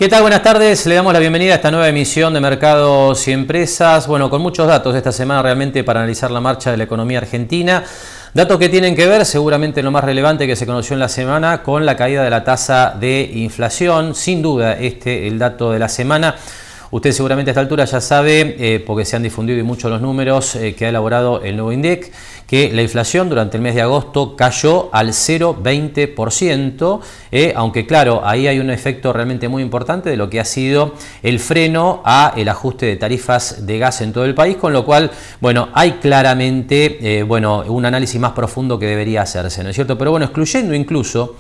¿Qué tal? Buenas tardes. Le damos la bienvenida a esta nueva emisión de Mercados y Empresas. Bueno, con muchos datos esta semana realmente para analizar la marcha de la economía argentina. Datos que tienen que ver, seguramente lo más relevante que se conoció en la semana, con la caída de la tasa de inflación. Sin duda, el dato de la semana. Usted seguramente a esta altura ya sabe, porque se han difundido y mucho los números que ha elaborado el nuevo INDEC, que la inflación durante el mes de agosto cayó al 0,20%, aunque claro, ahí hay un efecto realmente muy importante de lo que ha sido el freno a el ajuste de tarifas de gas en todo el país, con lo cual, bueno, hay claramente, un análisis más profundo que debería hacerse, ¿no es cierto? Pero bueno, excluyendo incluso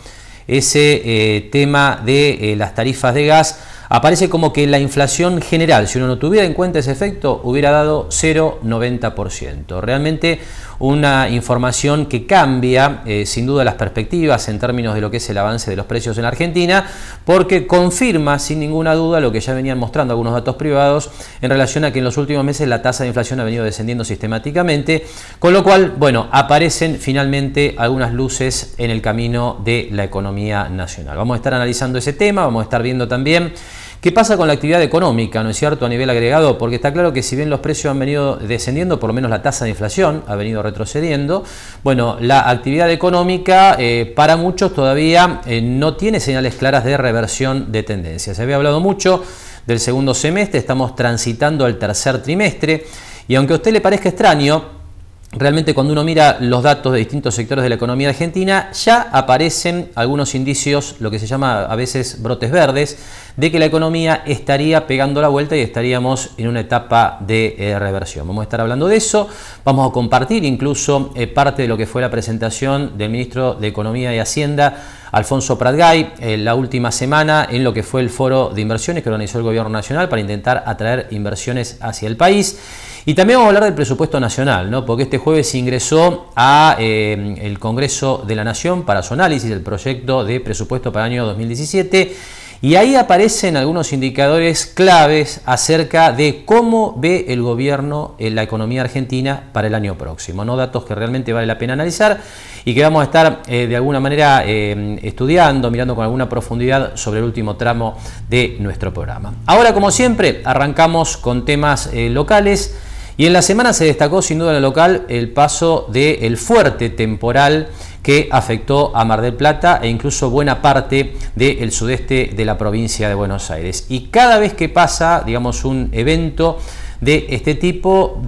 ese tema de las tarifas de gas, aparece como que la inflación general, si uno no tuviera en cuenta ese efecto, hubiera dado 0,90%. Realmente una información que cambia sin duda las perspectivas en términos de lo que es el avance de los precios en Argentina, porque confirma sin ninguna duda lo que ya venían mostrando algunos datos privados en relación a que en los últimos meses la tasa de inflación ha venido descendiendo sistemáticamente, con lo cual, bueno, aparecen finalmente algunas luces en el camino de la economía nacional. Vamos a estar analizando ese tema, vamos a estar viendo también ¿qué pasa con la actividad económica, no es cierto, a nivel agregado? Porque está claro que si bien los precios han venido descendiendo, por lo menos la tasa de inflación ha venido retrocediendo, bueno, la actividad económica para muchos todavía no tiene señales claras de reversión de tendencia. Se había hablado mucho del segundo semestre, estamos transitando el tercer trimestre y aunque a usted le parezca extraño, realmente cuando uno mira los datos de distintos sectores de la economía argentina, ya aparecen algunos indicios, lo que se llama a veces brotes verdes, de que la economía estaría pegando la vuelta y estaríamos en una etapa de reversión. Vamos a estar hablando de eso, vamos a compartir incluso parte de lo que fue la presentación del ministro de Economía y Hacienda, Alfonso Pratgay, la última semana en lo que fue el foro de inversiones que organizó el Gobierno Nacional para intentar atraer inversiones hacia el país. Y también vamos a hablar del presupuesto nacional, ¿no? Porque este jueves se ingresó a el Congreso de la Nación para su análisis del proyecto de presupuesto para el año 2017 y ahí aparecen algunos indicadores claves acerca de cómo ve el gobierno la economía argentina para el año próximo, ¿no? Datos que realmente vale la pena analizar y que vamos a estar de alguna manera estudiando, mirando con alguna profundidad sobre el último tramo de nuestro programa. Ahora, como siempre, arrancamos con temas locales. Y en la semana se destacó sin duda en el local el paso del fuerte temporal que afectó a Mar del Plata e incluso buena parte del sudeste de la provincia de Buenos Aires. Y cada vez que pasa, digamos, un evento de este tipo,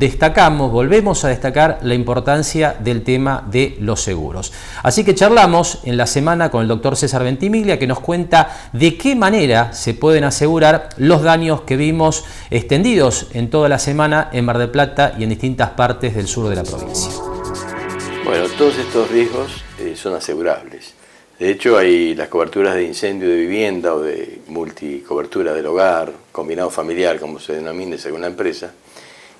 volvemos a destacar la importancia del tema de los seguros. Así que charlamos en la semana con el doctor César Ventimiglia, que nos cuenta de qué manera se pueden asegurar los daños que vimos extendidos en toda la semana en Mar del Plata y en distintas partes del sur de la provincia. Bueno, todos estos riesgos son asegurables. De hecho, hay las coberturas de incendio de vivienda o de multicobertura del hogar, combinado familiar, como se denomine según la empresa,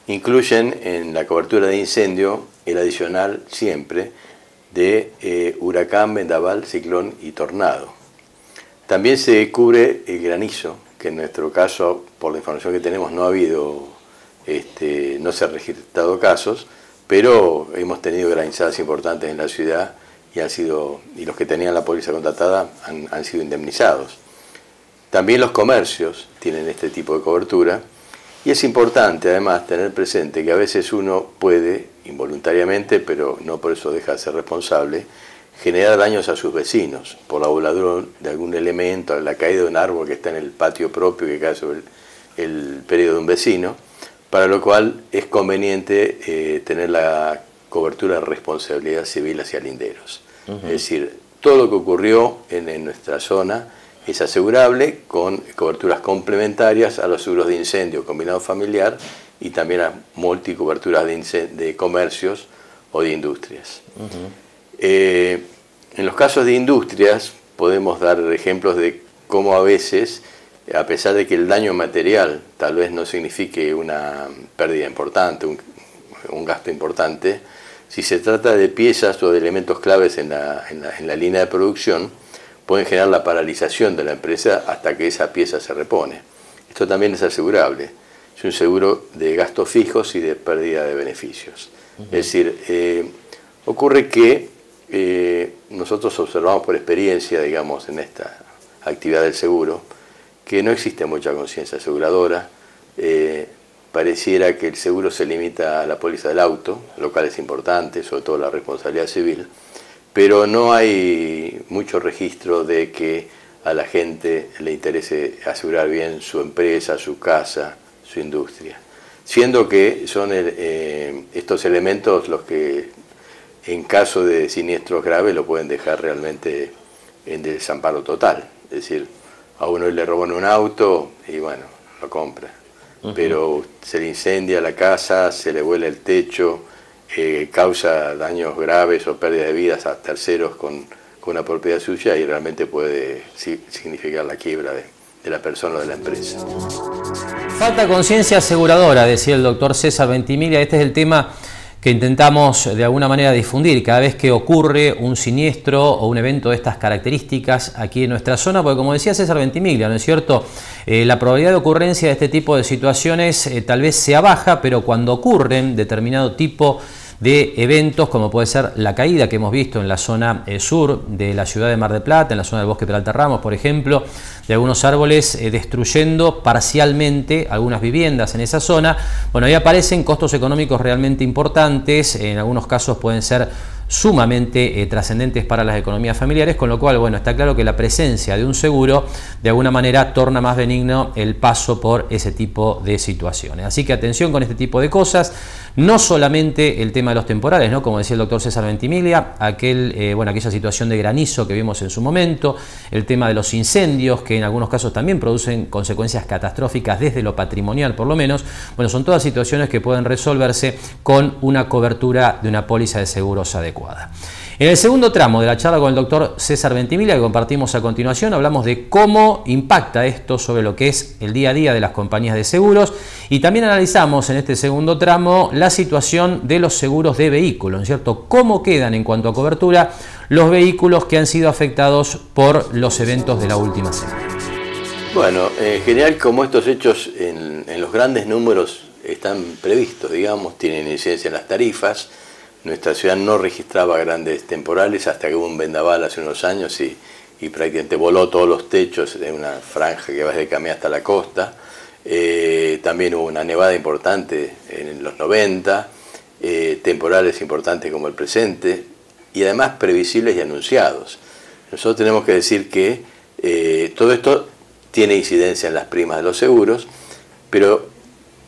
incluyen en la cobertura de incendio el adicional siempre de huracán, vendaval, ciclón y tornado. También se cubre el granizo, que en nuestro caso, por la información que tenemos, no ha habido, no se han registrado casos, pero hemos tenido granizadas importantes en la ciudad y los que tenían la póliza contratada han sido indemnizados. También los comercios tienen este tipo de cobertura y es importante además tener presente que a veces uno puede, involuntariamente, pero no por eso deja de ser responsable, generar daños a sus vecinos por la voladura de algún elemento, la caída de un árbol que está en el patio propio que cae sobre el predio de un vecino, para lo cual es conveniente tener la cobertura de responsabilidad civil hacia linderos. Es decir, todo lo que ocurrió en nuestra zona es asegurable con coberturas complementarias a los seguros de incendio combinado familiar y también a multicoberturas de comercios o de industrias. En los casos de industrias podemos dar ejemplos de cómo a veces, a pesar de que el daño material tal vez no signifique una pérdida importante, un gasto importante, si se trata de piezas o de elementos claves en la línea de producción, pueden generar la paralización de la empresa hasta que esa pieza se repone. Esto también es asegurable. Es un seguro de gastos fijos y de pérdida de beneficios. Es decir, ocurre que nosotros observamos por experiencia, digamos, en esta actividad del seguro, que no existe mucha conciencia aseguradora. Pareciera que el seguro se limita a la póliza del auto, lo cual es importante, sobre todo la responsabilidad civil, pero no hay mucho registro de que a la gente le interese asegurar bien su empresa, su casa, su industria. Siendo que son estos elementos los que en caso de siniestros graves lo pueden dejar realmente en desamparo total. Es decir, a uno le roban un auto y bueno, lo compra. Pero se le incendia la casa, se le vuela el techo, causa daños graves o pérdida de vidas a terceros con una propiedad suya y realmente puede significar la quiebra de la persona o de la empresa. Falta conciencia aseguradora, decía el doctor César Ventimiglia. Este es el tema que intentamos de alguna manera difundir cada vez que ocurre un siniestro o un evento de estas características aquí en nuestra zona, porque como decía César Ventimiglia, ¿no es cierto? La probabilidad de ocurrencia de este tipo de situaciones tal vez sea baja, pero cuando ocurren determinado tipo de eventos, como puede ser la caída que hemos visto en la zona sur de la ciudad de Mar del Plata, en la zona del Bosque Peralta Ramos, por ejemplo, de algunos árboles destruyendo parcialmente algunas viviendas en esa zona. Bueno, ahí aparecen costos económicos realmente importantes, en algunos casos pueden ser sumamente trascendentes para las economías familiares, con lo cual, bueno, está claro que la presencia de un seguro de alguna manera torna más benigno el paso por ese tipo de situaciones. Así que atención con este tipo de cosas, no solamente el tema de los temporales, ¿no? Como decía el doctor César Ventimiglia, aquella situación de granizo que vimos en su momento, el tema de los incendios, que en algunos casos también producen consecuencias catastróficas desde lo patrimonial por lo menos. Bueno, son todas situaciones que pueden resolverse con una cobertura de una póliza de seguros adecuada. En el segundo tramo de la charla con el doctor César Ventimiglia, que compartimos a continuación, hablamos de cómo impacta esto sobre lo que es el día a día de las compañías de seguros y también analizamos en este segundo tramo la situación de los seguros de vehículos, ¿no es cierto? Cómo quedan en cuanto a cobertura los vehículos que han sido afectados por los eventos de la última semana. Bueno, en general, como estos hechos en los grandes números están previstos, digamos, tienen incidencia en las tarifas. Nuestra ciudad no registraba grandes temporales hasta que hubo un vendaval hace unos años y prácticamente voló todos los techos de una franja que va desde Camé hasta la costa. También hubo una nevada importante en los 90, temporales importantes como el presente y además previsibles y anunciados. Nosotros tenemos que decir que todo esto tiene incidencia en las primas de los seguros, pero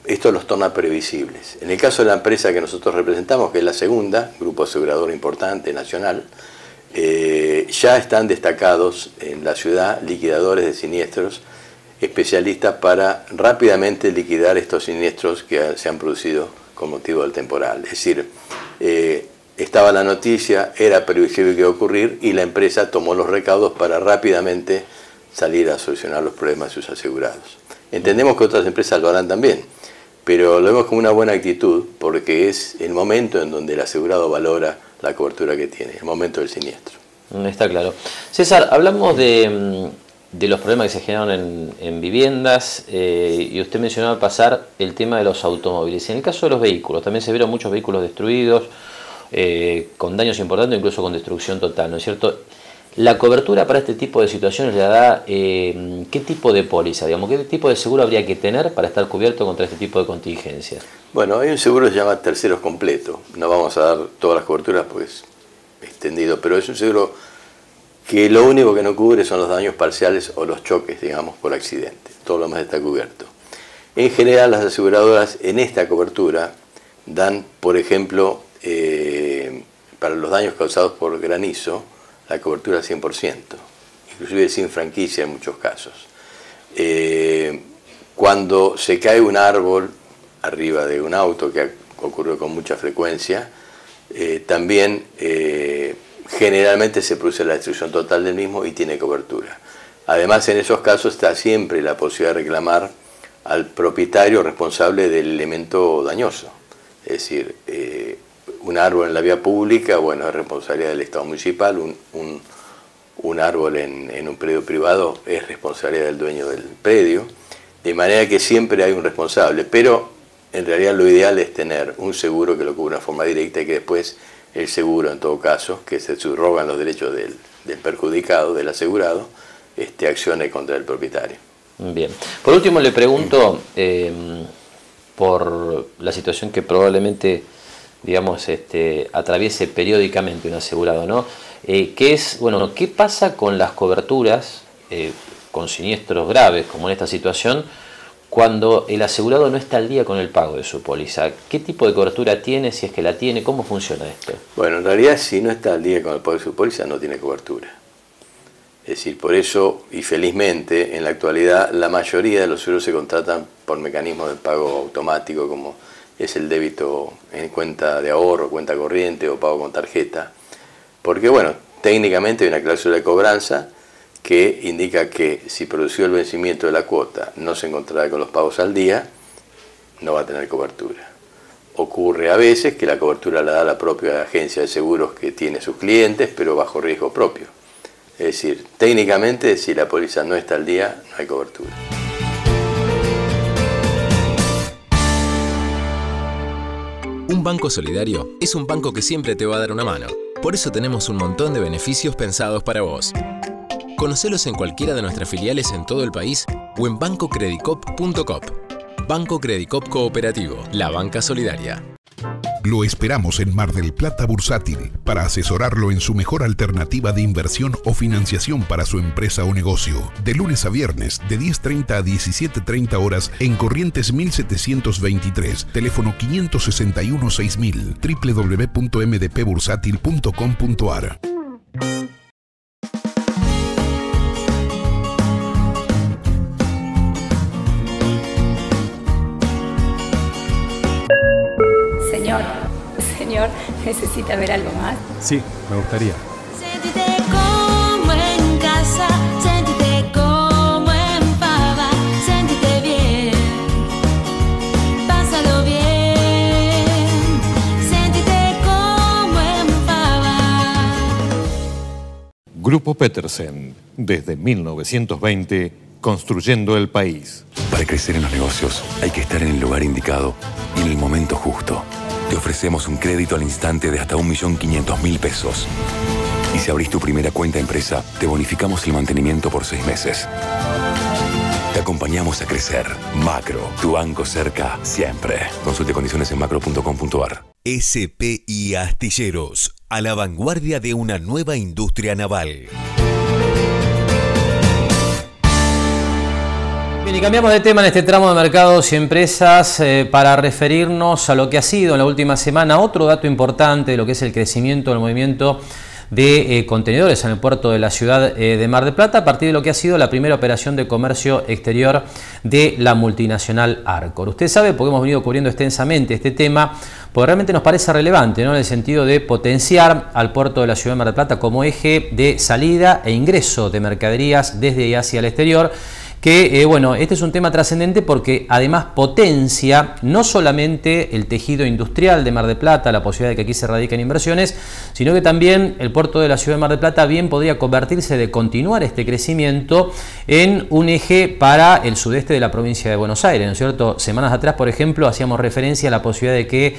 esto los torna previsibles. En el caso de la empresa que nosotros representamos, que es la segunda, grupo asegurador importante, nacional, ya están destacados en la ciudad liquidadores de siniestros, especialistas para rápidamente liquidar estos siniestros que se han producido con motivo del temporal. Es decir, estaba la noticia, era previsible que iba a ocurrir y la empresa tomó los recaudos para rápidamente salir a solucionar los problemas de sus asegurados. Entendemos que otras empresas lo harán también, pero lo vemos como una buena actitud porque es el momento en donde el asegurado valora la cobertura que tiene, el momento del siniestro. Está claro. César, hablamos de los problemas que se generaron en viviendas y usted mencionaba al pasar el tema de los automóviles. En el caso de los vehículos, también se vieron muchos vehículos destruidos, con daños importantes, incluso con destrucción total, ¿no es cierto? La cobertura para este tipo de situaciones le da ¿qué tipo de póliza? Digamos, ¿qué tipo de seguro habría que tener para estar cubierto contra este tipo de contingencias? Bueno, hay un seguro que se llama terceros completo. No vamos a dar todas las coberturas pues extendido, pero es un seguro que lo único que no cubre son los daños parciales o los choques, digamos, por accidente. Todo lo demás está cubierto. En general, las aseguradoras en esta cobertura dan, por ejemplo, para los daños causados por granizo, la cobertura al 100%, inclusive sin franquicia en muchos casos. Cuando se cae un árbol arriba de un auto, que ocurre con mucha frecuencia, también generalmente se produce la destrucción total del mismo y tiene cobertura. Además, en esos casos está siempre la posibilidad de reclamar al propietario responsable del elemento dañoso. Es decir, un árbol en la vía pública, bueno, es responsabilidad del Estado municipal, un árbol en un predio privado es responsabilidad del dueño del predio, de manera que siempre hay un responsable, pero en realidad lo ideal es tener un seguro que lo cubra de forma directa y que después el seguro, en todo caso, que se subrogan los derechos del perjudicado, del asegurado, accione contra el propietario. Bien. Por último le pregunto por la situación que probablemente, digamos, atraviese periódicamente un asegurado, ¿no? ¿Qué pasa con las coberturas con siniestros graves, como en esta situación, cuando el asegurado no está al día con el pago de su póliza? ¿Qué tipo de cobertura tiene, si es que la tiene? ¿Cómo funciona esto? Bueno, en realidad si no está al día con el pago de su póliza no tiene cobertura. Es decir, por eso, y felizmente, en la actualidad, la mayoría de los seguros se contratan por mecanismos de pago automático, como es el débito en cuenta de ahorro, cuenta corriente o pago con tarjeta. Porque, bueno, técnicamente hay una cláusula de cobranza que indica que si produció el vencimiento de la cuota no se encontrará con los pagos al día, no va a tener cobertura. Ocurre a veces que la cobertura la da la propia agencia de seguros que tiene sus clientes, pero bajo riesgo propio. Es decir, técnicamente, si la póliza no está al día, no hay cobertura. Un banco solidario es un banco que siempre te va a dar una mano. Por eso tenemos un montón de beneficios pensados para vos. Conocelos en cualquiera de nuestras filiales en todo el país o en bancocredicop.com. Banco Credicop Cooperativo, la banca solidaria. Lo esperamos en Mar del Plata Bursátil para asesorarlo en su mejor alternativa de inversión o financiación para su empresa o negocio. De lunes a viernes, de 10:30 a 17:30 horas en Corrientes 1723, teléfono 561-6000, www.mdpbursátil.com.ar. Señor, ¿necesita ver algo más? Sí, me gustaría. Séntete como en casa, séntete como en Pava, séntete bien, pásalo bien, séntete como en Pava. Grupo Petersen, desde 1920, construyendo el país. Para crecer en los negocios hay que estar en el lugar indicado y en el momento justo. Te ofrecemos un crédito al instante de hasta 1.500.000 pesos. Y si abrís tu primera cuenta empresa, te bonificamos el mantenimiento por 6 meses. Te acompañamos a crecer. Macro, tu banco cerca siempre. Consulte condiciones en macro.com.ar. SPI Astilleros, a la vanguardia de una nueva industria naval. Bien, y cambiamos de tema en este tramo de mercados y empresas para referirnos a lo que ha sido en la última semana otro dato importante de lo que es el crecimiento del movimiento de contenedores en el puerto de la ciudad de Mar del Plata a partir de lo que ha sido la primera operación de comercio exterior de la multinacional Arcor. Usted sabe, porque hemos venido cubriendo extensamente este tema, porque realmente nos parece relevante, ¿no?, en el sentido de potenciar al puerto de la ciudad de Mar del Plata como eje de salida e ingreso de mercaderías desde y hacia el exterior. Que, bueno, este es un tema trascendente porque además potencia no solamente el tejido industrial de Mar del Plata, la posibilidad de que aquí se radiquen inversiones, sino que también el puerto de la ciudad de Mar del Plata bien podría convertirse, de continuar este crecimiento, en un eje para el sudeste de la provincia de Buenos Aires, ¿no es cierto? Semanas atrás, por ejemplo, hacíamos referencia a la posibilidad de que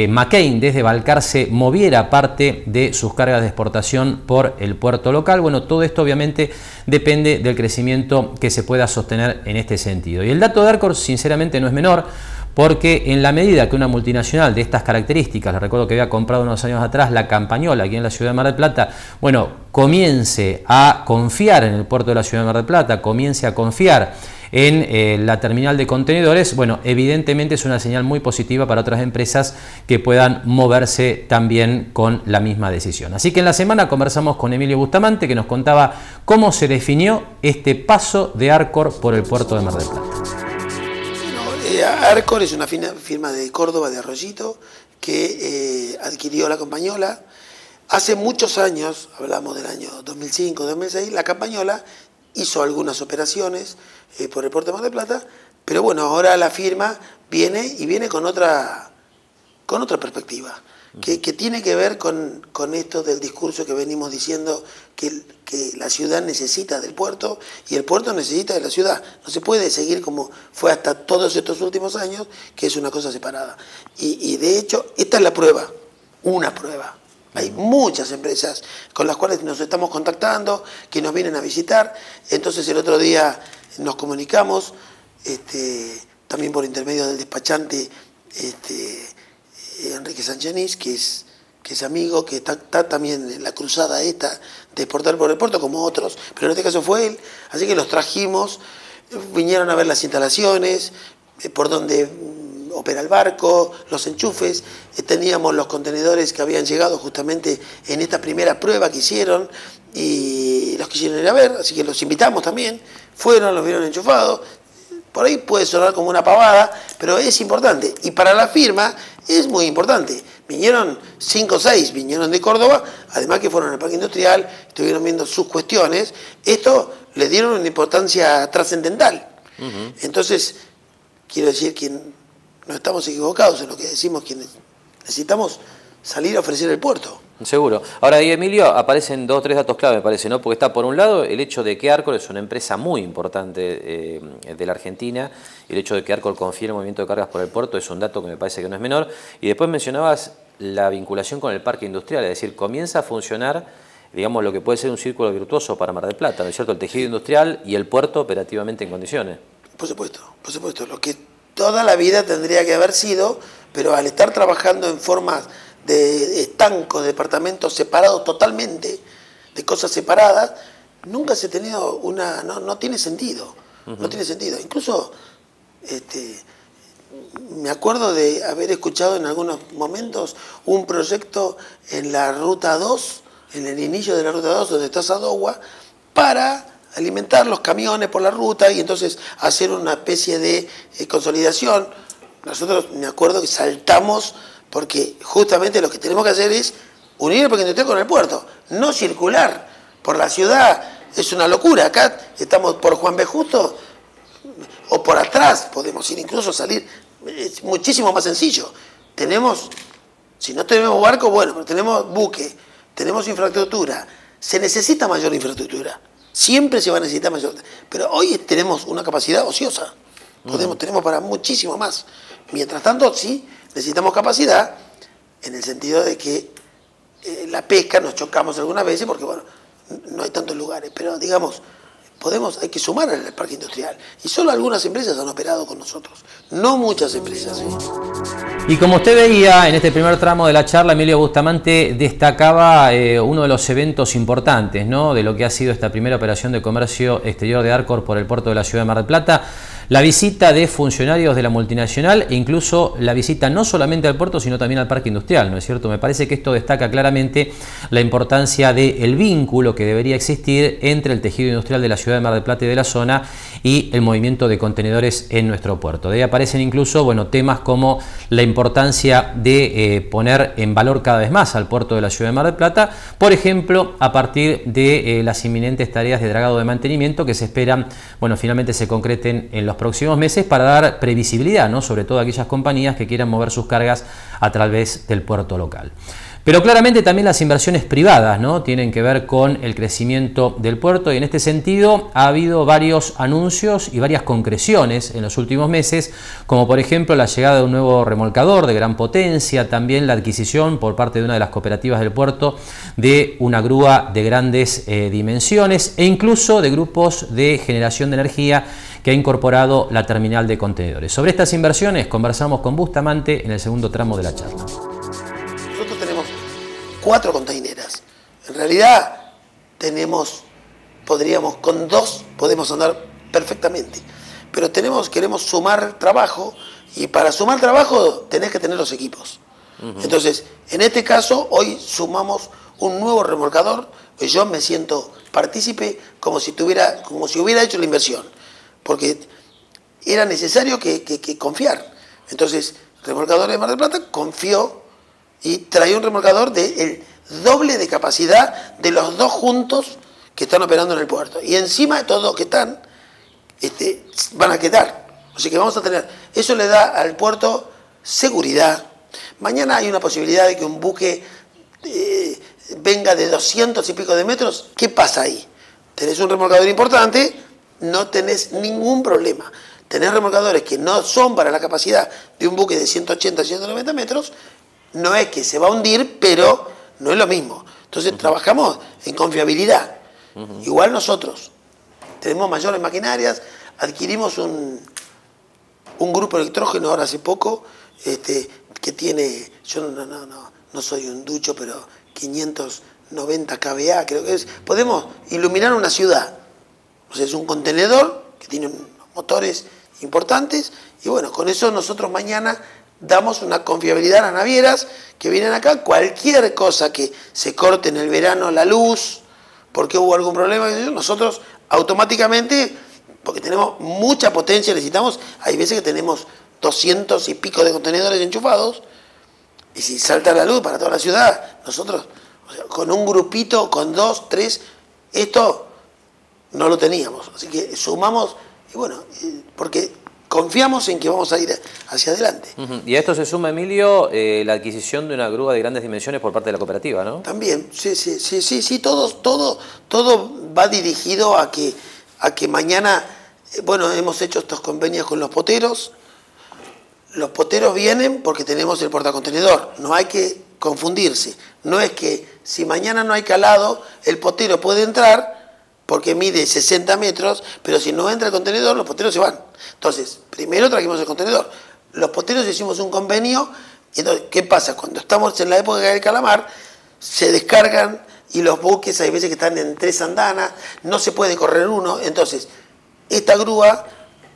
McCain desde Balcarce moviera parte de sus cargas de exportación por el puerto local. Bueno, todo esto obviamente depende del crecimiento que se pueda sostener en este sentido. Y el dato de Arcor sinceramente no es menor, porque en la medida que una multinacional de estas características, les recuerdo que había comprado unos años atrás la Campañola aquí en la ciudad de Mar del Plata, bueno, comience a confiar en el puerto de la ciudad de Mar del Plata, comience a confiar en la terminal de contenedores, bueno, evidentemente es una señal muy positiva para otras empresas que puedan moverse también con la misma decisión. Así que en la semana conversamos con Emilio Bustamante, que nos contaba cómo se definió este paso de Arcor por el puerto de Mar del Plata. Arcor es una firma de Córdoba, de Arroyito, que adquirió la Campañola. Hace muchos años, hablamos del año 2005, 2006, la Campañola hizo algunas operaciones por el puerto de Mar del Plata, pero bueno, ahora la firma viene con otra perspectiva, que tiene que ver con esto del discurso que venimos diciendo, que la ciudad necesita del puerto y el puerto necesita de la ciudad. No se puede seguir como fue hasta todos estos últimos años, que es una cosa separada. Y de hecho, esta es la prueba, una prueba. Hay muchas empresas con las cuales nos estamos contactando, que nos vienen a visitar. Entonces el otro día nos comunicamos, también por intermedio del despachante Enrique Sanchaniz, que es amigo, que está también en la cruzada esta de exportar por el puerto, como otros, pero en este caso fue él. Así que los trajimos, vinieron a ver las instalaciones, por donde opera el barco, los enchufes, teníamos los contenedores que habían llegado justamente en esta primera prueba que hicieron y los quisieron ir a ver, así que los invitamos también, fueron, los vieron enchufados. Por ahí puede sonar como una pavada, pero es importante. Y para la firma es muy importante. Vinieron 5 o 6, vinieron de Córdoba, además que fueron al parque industrial, estuvieron viendo sus cuestiones. Esto le dieron una importancia trascendental. Entonces, quiero decir que no estamos equivocados en lo que decimos, que necesitamos salir a ofrecer el puerto. Seguro. Ahora, ahí, Emilio, aparecen 2 o 3 datos clave, me parece, ¿no? Porque está, por un lado, el hecho de que Arcor es una empresa muy importante de la Argentina, y el hecho de que Arcor confíe en el movimiento de cargas por el puerto es un dato que me parece que no es menor. Y después mencionabas la vinculación con el parque industrial, es decir, comienza a funcionar, digamos, lo que puede ser un círculo virtuoso para Mar del Plata, ¿no es cierto? El tejido industrial y el puerto operativamente en condiciones. Por supuesto, lo que toda la vida tendría que haber sido, pero al estar trabajando en formas de estancos, de departamentos separados totalmente, de cosas separadas, nunca se ha tenido una... No tiene sentido, no tiene sentido. Incluso me acuerdo de haber escuchado en algunos momentos un proyecto en la Ruta 2, en el inicio de la Ruta 2, donde está Sadogua, para alimentar los camiones por la ruta y entonces hacer una especie de consolidación. Nosotros, me acuerdo que saltamos, porque justamente lo que tenemos que hacer es unir el parque industrial con el puerto, no circular por la ciudad. Es una locura. Acá estamos por Juan B. Justo o por atrás, podemos ir incluso salir. Es muchísimo más sencillo. Si no tenemos barco, bueno, pero tenemos buque, tenemos infraestructura. Se necesita mayor infraestructura. Siempre se va a necesitar mayor. Pero hoy tenemos una capacidad ociosa. Tenemos para muchísimo más. Mientras tanto, sí, necesitamos capacidad en el sentido de que la pesca nos chocamos algunas veces porque, bueno, no hay tantos lugares. Pero, digamos, hay que sumar al parque industrial. Y solo algunas empresas han operado con nosotros. No muchas empresas. Y como usted veía en este primer tramo de la charla, Emilio Bustamante destacaba uno de los eventos importantes, ¿no?, de lo que ha sido esta primera operación de comercio exterior de Arcor por el puerto de la ciudad de Mar del Plata. La visita de funcionarios de la multinacional e incluso la visita no solamente al puerto, sino también al parque industrial, ¿no es cierto? Me parece que esto destaca claramente la importancia del vínculo que debería existir entre el tejido industrial de la ciudad de Mar del Plata y de la zona y el movimiento de contenedores en nuestro puerto. De ahí aparecen incluso, bueno, temas como la importancia de poner en valor cada vez más al puerto de la ciudad de Mar del Plata, por ejemplo, a partir de las inminentes tareas de dragado de mantenimiento que se esperan, bueno, finalmente se concreten en los próximos meses para dar previsibilidad, ¿no?, sobre todo a aquellas compañías que quieran mover sus cargas a través del puerto local. Pero claramente también las inversiones privadas, ¿no?, tienen que ver con el crecimiento del puerto y en este sentido ha habido varios anuncios y varias concreciones en los últimos meses, como por ejemplo la llegada de un nuevo remolcador de gran potencia, también la adquisición por parte de una de las cooperativas del puerto de una grúa de grandes dimensiones e incluso de grupos de generación de energía que ha incorporado la terminal de contenedores. Sobre estas inversiones conversamos con Bustamante en el segundo tramo de la charla. Nosotros tenemos 4 containeras. En realidad con 2 podemos andar perfectamente. Pero queremos sumar trabajo y para sumar trabajo tenés que tener los equipos. Entonces, en este caso, hoy sumamos un nuevo remolcador. Yo me siento partícipe como si hubiera hecho la inversión. Porque era necesario que confiar. Entonces, Remolcador de Mar del Plata confió y traía un remolcador del doble de capacidad de los 2 juntos que están operando en el puerto. Y encima de todos los que están, van a quedar. O sea que vamos a tener... Eso le da al puerto seguridad. Mañana hay una posibilidad de que un buque venga de 200 y pico de metros. ¿Qué pasa ahí? Tenés un remolcador importante, no tenés ningún problema. Tenés remolcadores que no son para la capacidad de un buque de 180 a 190 metros, no es que se va a hundir, pero no es lo mismo. Entonces trabajamos en confiabilidad. Igual nosotros tenemos mayores maquinarias, adquirimos un grupo electrógeno ahora hace poco, que tiene, yo no soy un ducho, pero 590 kVA, creo que es. Podemos iluminar una ciudad. O sea, es un contenedor que tiene motores importantes, y bueno, con eso nosotros mañana damos una confiabilidad a las navieras que vienen acá. Cualquier cosa que se corte en el verano la luz, porque hubo algún problema, nosotros automáticamente, porque tenemos mucha potencia, necesitamos, hay veces que tenemos 200 y pico de contenedores enchufados, y si salta la luz para toda la ciudad, nosotros, o sea, con un grupito, con 2, 3, esto no lo teníamos. Así que sumamos, y bueno, porque confiamos en que vamos a ir hacia adelante. Y a esto se suma, Emilio, la adquisición de una grúa de grandes dimensiones por parte de la cooperativa, ¿no? También, sí, todo va dirigido a que mañana, bueno, hemos hecho estos convenios con los poteros. Los poteros vienen porque tenemos el portacontenedor, no hay que confundirse. No es que si mañana no hay calado, el potero puede entrar porque mide 60 metros, pero si no entra el contenedor, los poteros se van. Entonces, primero trajimos el contenedor. Los poteros hicimos un convenio, y entonces, ¿qué pasa? Cuando estamos en la época del calamar, se descargan y los buques hay veces que están en 3 andanas, no se puede correr uno. Entonces, esta grúa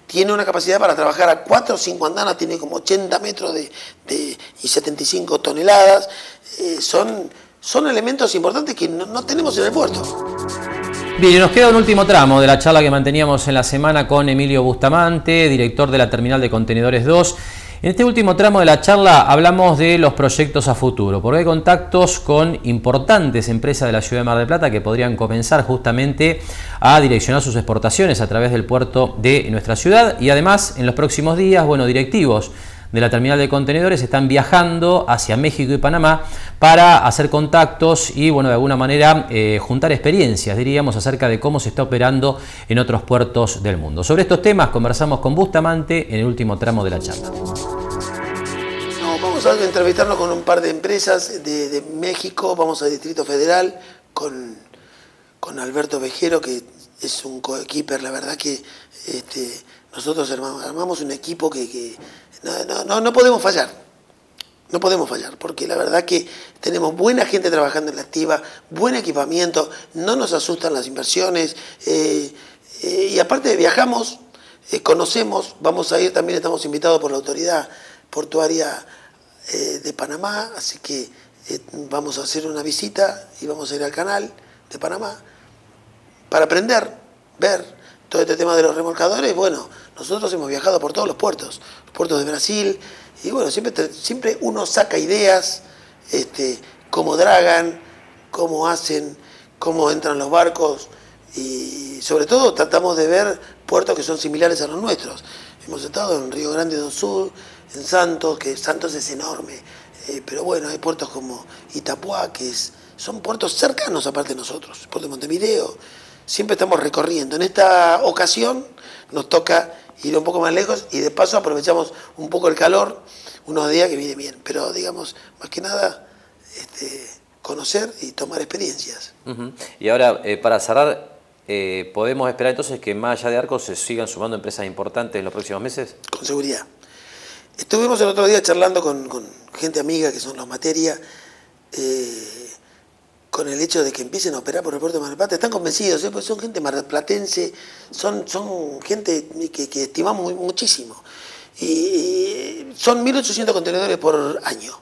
tiene una capacidad para trabajar a 4 o 5 andanas, tiene como 80 metros y 75 toneladas. Son elementos importantes que no tenemos en el puerto. Bien, y nos queda un último tramo de la charla que manteníamos en la semana con Emilio Bustamante, director de la Terminal de Contenedores 2. En este último tramo de la charla hablamos de los proyectos a futuro, porque hay contactos con importantes empresas de la ciudad de Mar del Plata que podrían comenzar justamente a direccionar sus exportaciones a través del puerto de nuestra ciudad, y además en los próximos días, bueno, directivos de la terminal de contenedores están viajando hacia México y Panamá para hacer contactos y, bueno, de alguna manera juntar experiencias, diríamos, acerca de cómo se está operando en otros puertos del mundo. Sobre estos temas conversamos con Bustamante en el último tramo de la charla. Vamos a entrevistarnos con un par de empresas de México, vamos al Distrito Federal con Alberto Vejero, que es un coequiper. La verdad que nosotros armamos un equipo que no podemos fallar. No podemos fallar, porque la verdad que tenemos buena gente trabajando en la activa, buen equipamiento, no nos asustan las inversiones, y aparte viajamos, conocemos, vamos a ir, también estamos invitados por la autoridad portuaria de Panamá, así que vamos a hacer una visita y vamos a ir al canal de Panamá para aprender, ver todo este tema de los remolcadores. Bueno, nosotros hemos viajado por todos los puertos de Brasil, y bueno, siempre uno saca ideas, cómo dragan, cómo hacen, cómo entran los barcos, y sobre todo tratamos de ver puertos que son similares a los nuestros. Hemos estado en Río Grande do Sul, en Santos, que Santos es enorme, pero bueno, hay puertos como Itapuá, son puertos cercanos aparte de nosotros, el puerto de Montevideo. Siempre estamos recorriendo. En esta ocasión nos toca ir un poco más lejos y de paso aprovechamos un poco el calor, unos días que viene bien, pero digamos, más que nada, conocer y tomar experiencias. Y ahora, para cerrar, ¿podemos esperar entonces que más allá de Arcos se sigan sumando empresas importantes en los próximos meses? Con seguridad. Estuvimos el otro día charlando con gente amiga que son los Materia, con el hecho de que empiecen a operar por el puerto de Mar del Plata. Están convencidos, pues son gente marplatense, son gente que estimamos muchísimo. Y son 1.800 contenedores por año.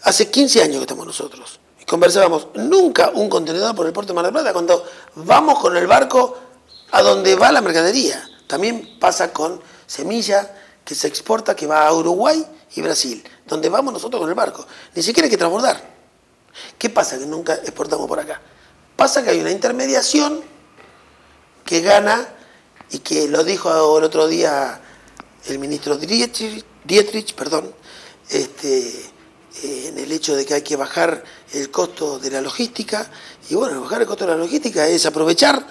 Hace 15 años que estamos nosotros. Y conversábamos, nunca un contenedor por el puerto de Mar del Plata, cuando vamos con el barco a donde va la mercadería. También pasa con semilla que se exporta, que va a Uruguay y Brasil, donde vamos nosotros con el barco. Ni siquiera hay que transbordar. ¿Qué pasa? Que nunca exportamos por acá. Pasa que hay una intermediación que gana, y que lo dijo el otro día el ministro Dietrich, en el hecho de que hay que bajar el costo de la logística. Y bueno, bajar el costo de la logística es aprovechar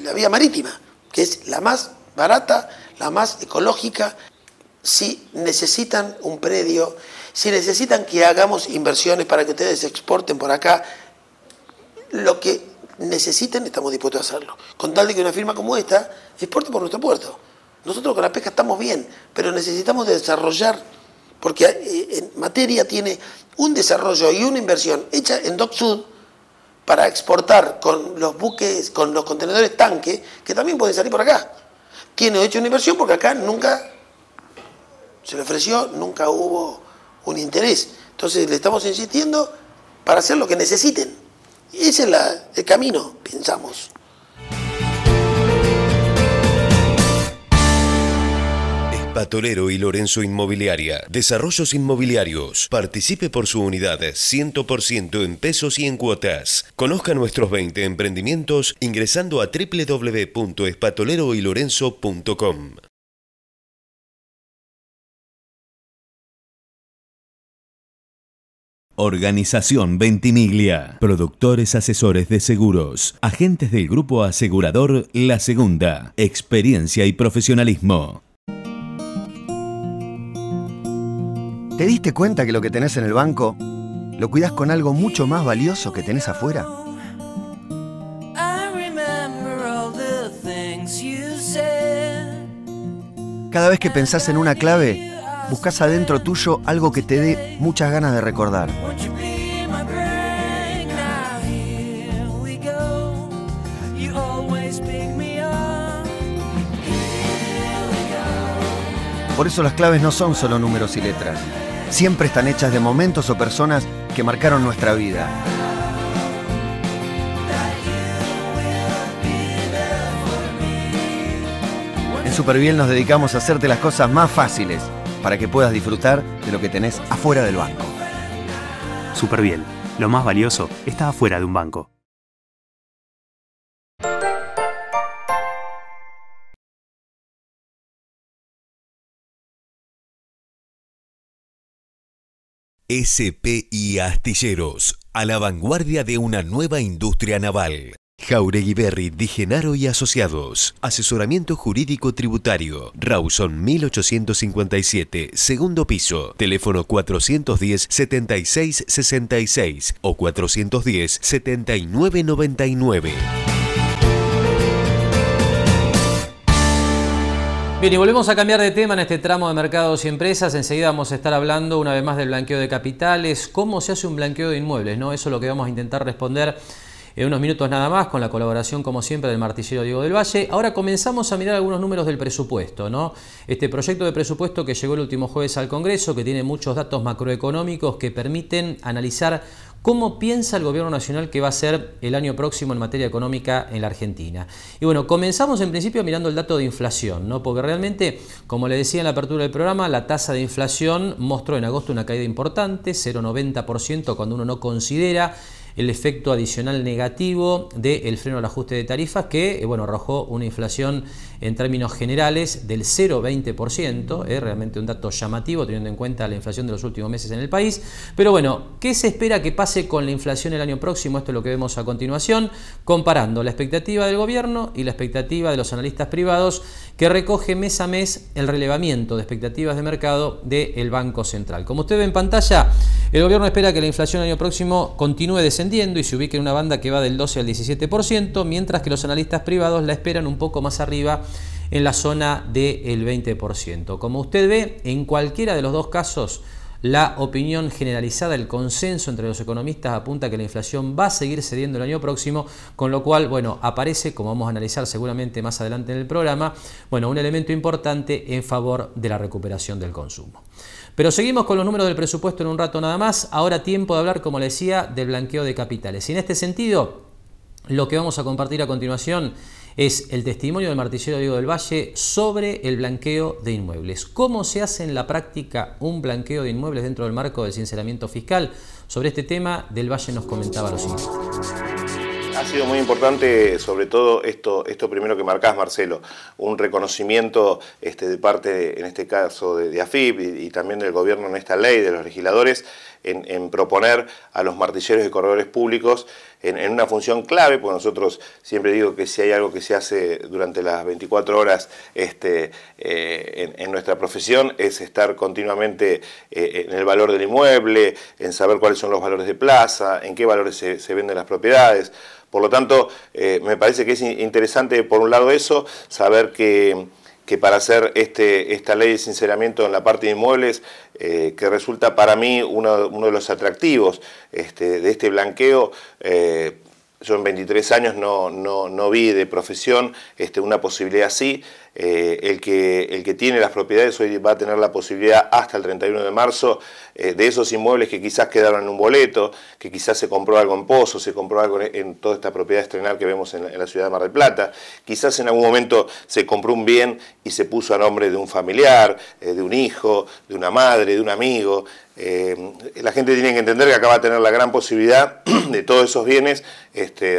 la vía marítima, que es la más barata, la más ecológica. Si necesitan un predio Si necesitan que hagamos inversiones para que ustedes exporten por acá, lo que necesiten estamos dispuestos a hacerlo. Con tal de que una firma como esta exporte por nuestro puerto. Nosotros con la pesca estamos bien, pero necesitamos desarrollar, porque en materia tiene un desarrollo y una inversión hecha en Dock Sud para exportar con los buques, con los contenedores tanque, que también pueden salir por acá. Tiene hecho una inversión porque acá nunca se le ofreció, nunca hubo un interés. Entonces le estamos insistiendo para hacer lo que necesiten. Ese es el camino, pensamos. Espatolero y Lorenzo Inmobiliaria. Desarrollos inmobiliarios. Participe por su unidad 100% en pesos y en cuotas. Conozca nuestros 20 emprendimientos ingresando a www.espatoleroylorenzo.com. Organización Ventimiglia. Productores asesores de seguros. Agentes del grupo asegurador La Segunda. Experiencia y profesionalismo. ¿Te diste cuenta que lo que tenés en el banco lo cuidás con algo mucho más valioso que tenés afuera? Cada vez que pensás en una clave, buscás adentro tuyo algo que te dé muchas ganas de recordar. Por eso las claves no son solo números y letras. Siempre están hechas de momentos o personas que marcaron nuestra vida. En Superviel nos dedicamos a hacerte las cosas más fáciles para que puedas disfrutar de lo que tenés afuera del banco. Superviel, lo más valioso está afuera de un banco. SPI Astilleros, a la vanguardia de una nueva industria naval. Jauregui Berry, Di Genaro y Asociados. Asesoramiento jurídico tributario. Rawson 1857, segundo piso. Teléfono 410-7666 o 410-7999. Bien, y volvemos a cambiar de tema en este tramo de mercados y empresas. Enseguida vamos a estar hablando una vez más del blanqueo de capitales, cómo se hace un blanqueo de inmuebles, ¿no? Eso es lo que vamos a intentar responder en unos minutos nada más, con la colaboración, como siempre, del martillero Diego del Valle. Ahora comenzamos a mirar algunos números del presupuesto, ¿no? Este proyecto de presupuesto que llegó el último jueves al Congreso, que tiene muchos datos macroeconómicos que permiten analizar cómo piensa el gobierno nacional que va a ser el año próximo en materia económica en la Argentina. Y bueno, comenzamos en principio mirando el dato de inflación, ¿no? Porque realmente, como le decía en la apertura del programa, la tasa de inflación mostró en agosto una caída importante, 0,90%, cuando uno no considera el efecto adicional negativo del freno al ajuste de tarifas, que bueno, arrojó una inflación en términos generales del 0,20%, realmente un dato llamativo teniendo en cuenta la inflación de los últimos meses en el país. Pero bueno, ¿qué se espera que pase con la inflación el año próximo? Esto es lo que vemos a continuación, comparando la expectativa del gobierno y la expectativa de los analistas privados, que recoge mes a mes el relevamiento de expectativas de mercado del Banco Central. Como usted ve en pantalla, el gobierno espera que la inflación el año próximo continúe descendiendo y se ubique en una banda que va del 12 al 17%, mientras que los analistas privados la esperan un poco más arriba, en la zona del 20%. Como usted ve, en cualquiera de los dos casos, la opinión generalizada, el consenso entre los economistas apunta a que la inflación va a seguir cediendo el año próximo, con lo cual, bueno, aparece, como vamos a analizar seguramente más adelante en el programa, bueno, un elemento importante en favor de la recuperación del consumo. Pero seguimos con los números del presupuesto en un rato nada más. Ahora tiempo de hablar, como le decía, del blanqueo de capitales. Y en este sentido, lo que vamos a compartir a continuación es el testimonio del martillero Diego del Valle sobre el blanqueo de inmuebles. ¿Cómo se hace en la práctica un blanqueo de inmuebles dentro del marco del sinceramiento fiscal? Sobre este tema, Del Valle nos comentaba lo siguiente. Ha sido muy importante, sobre todo esto primero que marcás, Marcelo, un reconocimiento de parte, en este caso, de AFIP y también del gobierno en esta ley, de los legisladores, en proponer a los martilleros y corredores públicos en una función clave, porque nosotros siempre digo que si hay algo que se hace durante las 24 horas en nuestra profesión es estar continuamente en el valor del inmueble, en saber cuáles son los valores de plaza, en qué valores se venden las propiedades. Por lo tanto, me parece que es interesante, por un lado eso, saber que para hacer esta ley de sinceramiento en la parte de inmuebles, que resulta para mí uno de los atractivos de este blanqueo. Yo en 23 años no vi de profesión una posibilidad así. El que tiene las propiedades hoy va a tener la posibilidad hasta el 31 de marzo de esos inmuebles que quizás quedaron en un boleto, que quizás se compró algo en Pozo, se compró algo en toda esta propiedad estrenal que vemos en la ciudad de Mar del Plata, quizás en algún momento se compró un bien y se puso a nombre de un familiar, de un hijo, de una madre, de un amigo. La gente tiene que entender que acá va a tener la gran posibilidad de todos esos bienes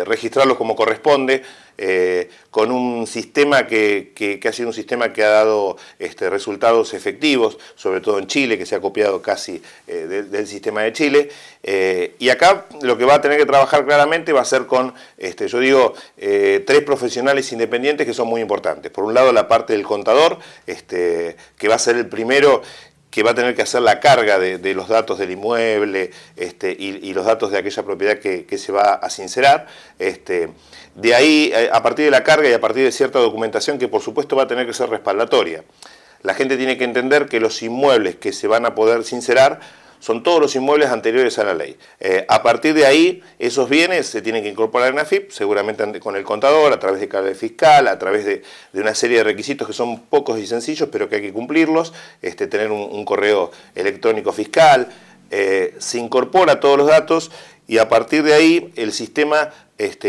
registrarlos como corresponde, con un sistema que ha sido un sistema que ha dado resultados efectivos, sobre todo en Chile, que se ha copiado casi del sistema de Chile. Y acá lo que va a tener que trabajar claramente va a ser con, yo digo, 3 profesionales independientes que son muy importantes. Por un lado, la parte del contador, que va a ser el primero que va a tener que hacer la carga de los datos del inmueble y los datos de aquella propiedad que se va a sincerar. De ahí, a partir de la carga y a partir de cierta documentación que por supuesto va a tener que ser respaldatoria. La gente tiene que entender que los inmuebles que se van a poder sincerar son todos los inmuebles anteriores a la ley. A partir de ahí, esos bienes se tienen que incorporar en AFIP, seguramente con el contador, a través de carga fiscal, a través de una serie de requisitos que son pocos y sencillos, pero que hay que cumplirlos, tener un correo electrónico fiscal, se incorpora todos los datos y a partir de ahí el sistema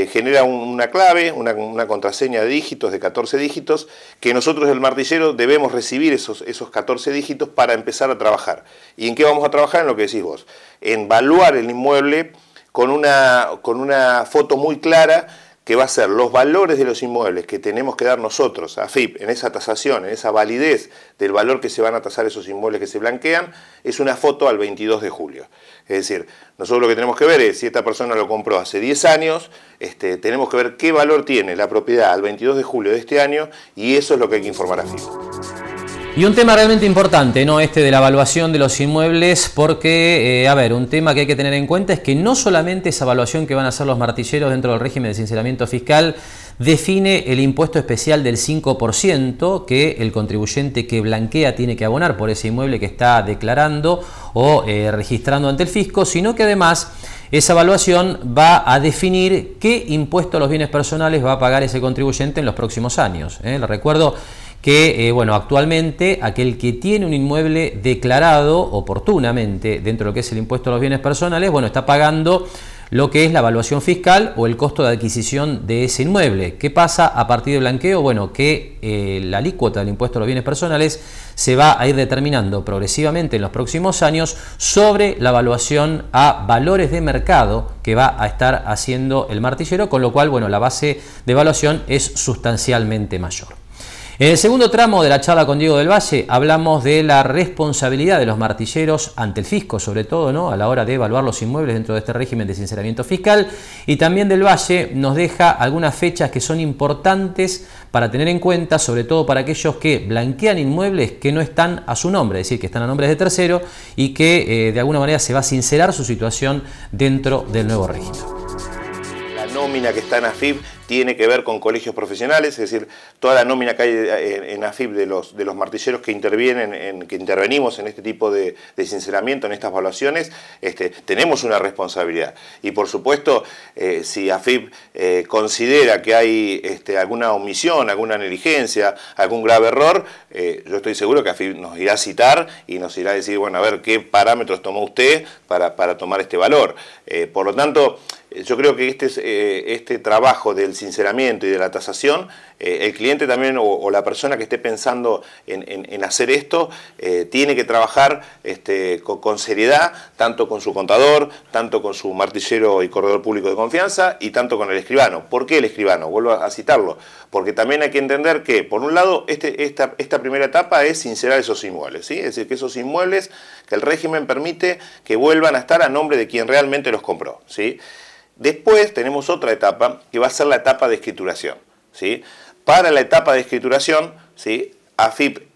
genera una clave, una contraseña de dígitos, de 14 dígitos, que nosotros el martillero debemos recibir esos 14 dígitos para empezar a trabajar. ¿Y en qué vamos a trabajar? En lo que decís vos, en evaluar el inmueble con una foto muy clara que va a ser los valores de los inmuebles que tenemos que dar nosotros, AFIP, en esa tasación, en esa validez del valor que se van a tasar esos inmuebles que se blanquean, es una foto al 22 de julio. Es decir, nosotros lo que tenemos que ver es si esta persona lo compró hace 10 años, tenemos que ver qué valor tiene la propiedad al 22 de julio de este año y eso es lo que hay que informar a AFIP. Y un tema realmente importante, ¿no? De la evaluación de los inmuebles, porque, un tema que hay que tener en cuenta es que no solamente esa evaluación que van a hacer los martilleros dentro del régimen de sinceramiento fiscal define el impuesto especial del 5% que el contribuyente que blanquea tiene que abonar por ese inmueble que está declarando o registrando ante el fisco, sino que además esa evaluación va a definir qué impuesto a los bienes personales va a pagar ese contribuyente en los próximos años. Les recuerdo que actualmente aquel que tiene un inmueble declarado oportunamente dentro de lo que es el impuesto a los bienes personales, está pagando lo que es la evaluación fiscal o el costo de adquisición de ese inmueble. ¿Qué pasa a partir del blanqueo? Que la alícuota del impuesto a los bienes personales se va a ir determinando progresivamente en los próximos años sobre la evaluación a valores de mercado que va a estar haciendo el martillero, con lo cual la base de evaluación es sustancialmente mayor. En el segundo tramo de la charla con Diego del Valle hablamos de la responsabilidad de los martilleros ante el fisco, sobre todo, ¿no?, a la hora de evaluar los inmuebles dentro de este régimen de sinceramiento fiscal, y también del Valle nos deja algunas fechas que son importantes para tener en cuenta, sobre todo para aquellos que blanquean inmuebles que no están a su nombre, es decir, que están a nombres de tercero y que de alguna manera se va a sincerar su situación dentro del nuevo régimen. La nómina que está en AFIP tiene que ver con colegios profesionales, es decir, toda la nómina que hay en AFIP de los martilleros que intervenimos en este tipo de sinceramiento, en estas evaluaciones, tenemos una responsabilidad. Y por supuesto, si AFIP considera que hay alguna omisión, alguna negligencia, algún grave error, yo estoy seguro que AFIP nos irá a citar y nos irá a decir, a ver qué parámetros tomó usted para tomar este valor. Por lo tanto, yo creo que este trabajo del sinceramiento y de la tasación, el cliente también o la persona que esté pensando en hacer esto tiene que trabajar con seriedad, tanto con su contador, tanto con su martillero y corredor público de confianza y tanto con el escribano. ¿Por qué el escribano? Vuelvo a citarlo, porque también hay que entender que, por un lado, esta primera etapa es sincerar esos inmuebles, ¿sí? Es decir, que esos inmuebles que el régimen permite que vuelvan a estar a nombre de quien realmente los compró, ¿sí? Después tenemos otra etapa que va a ser la etapa de escrituración, ¿sí? Para la etapa de escrituración, ¿sí? AFIP,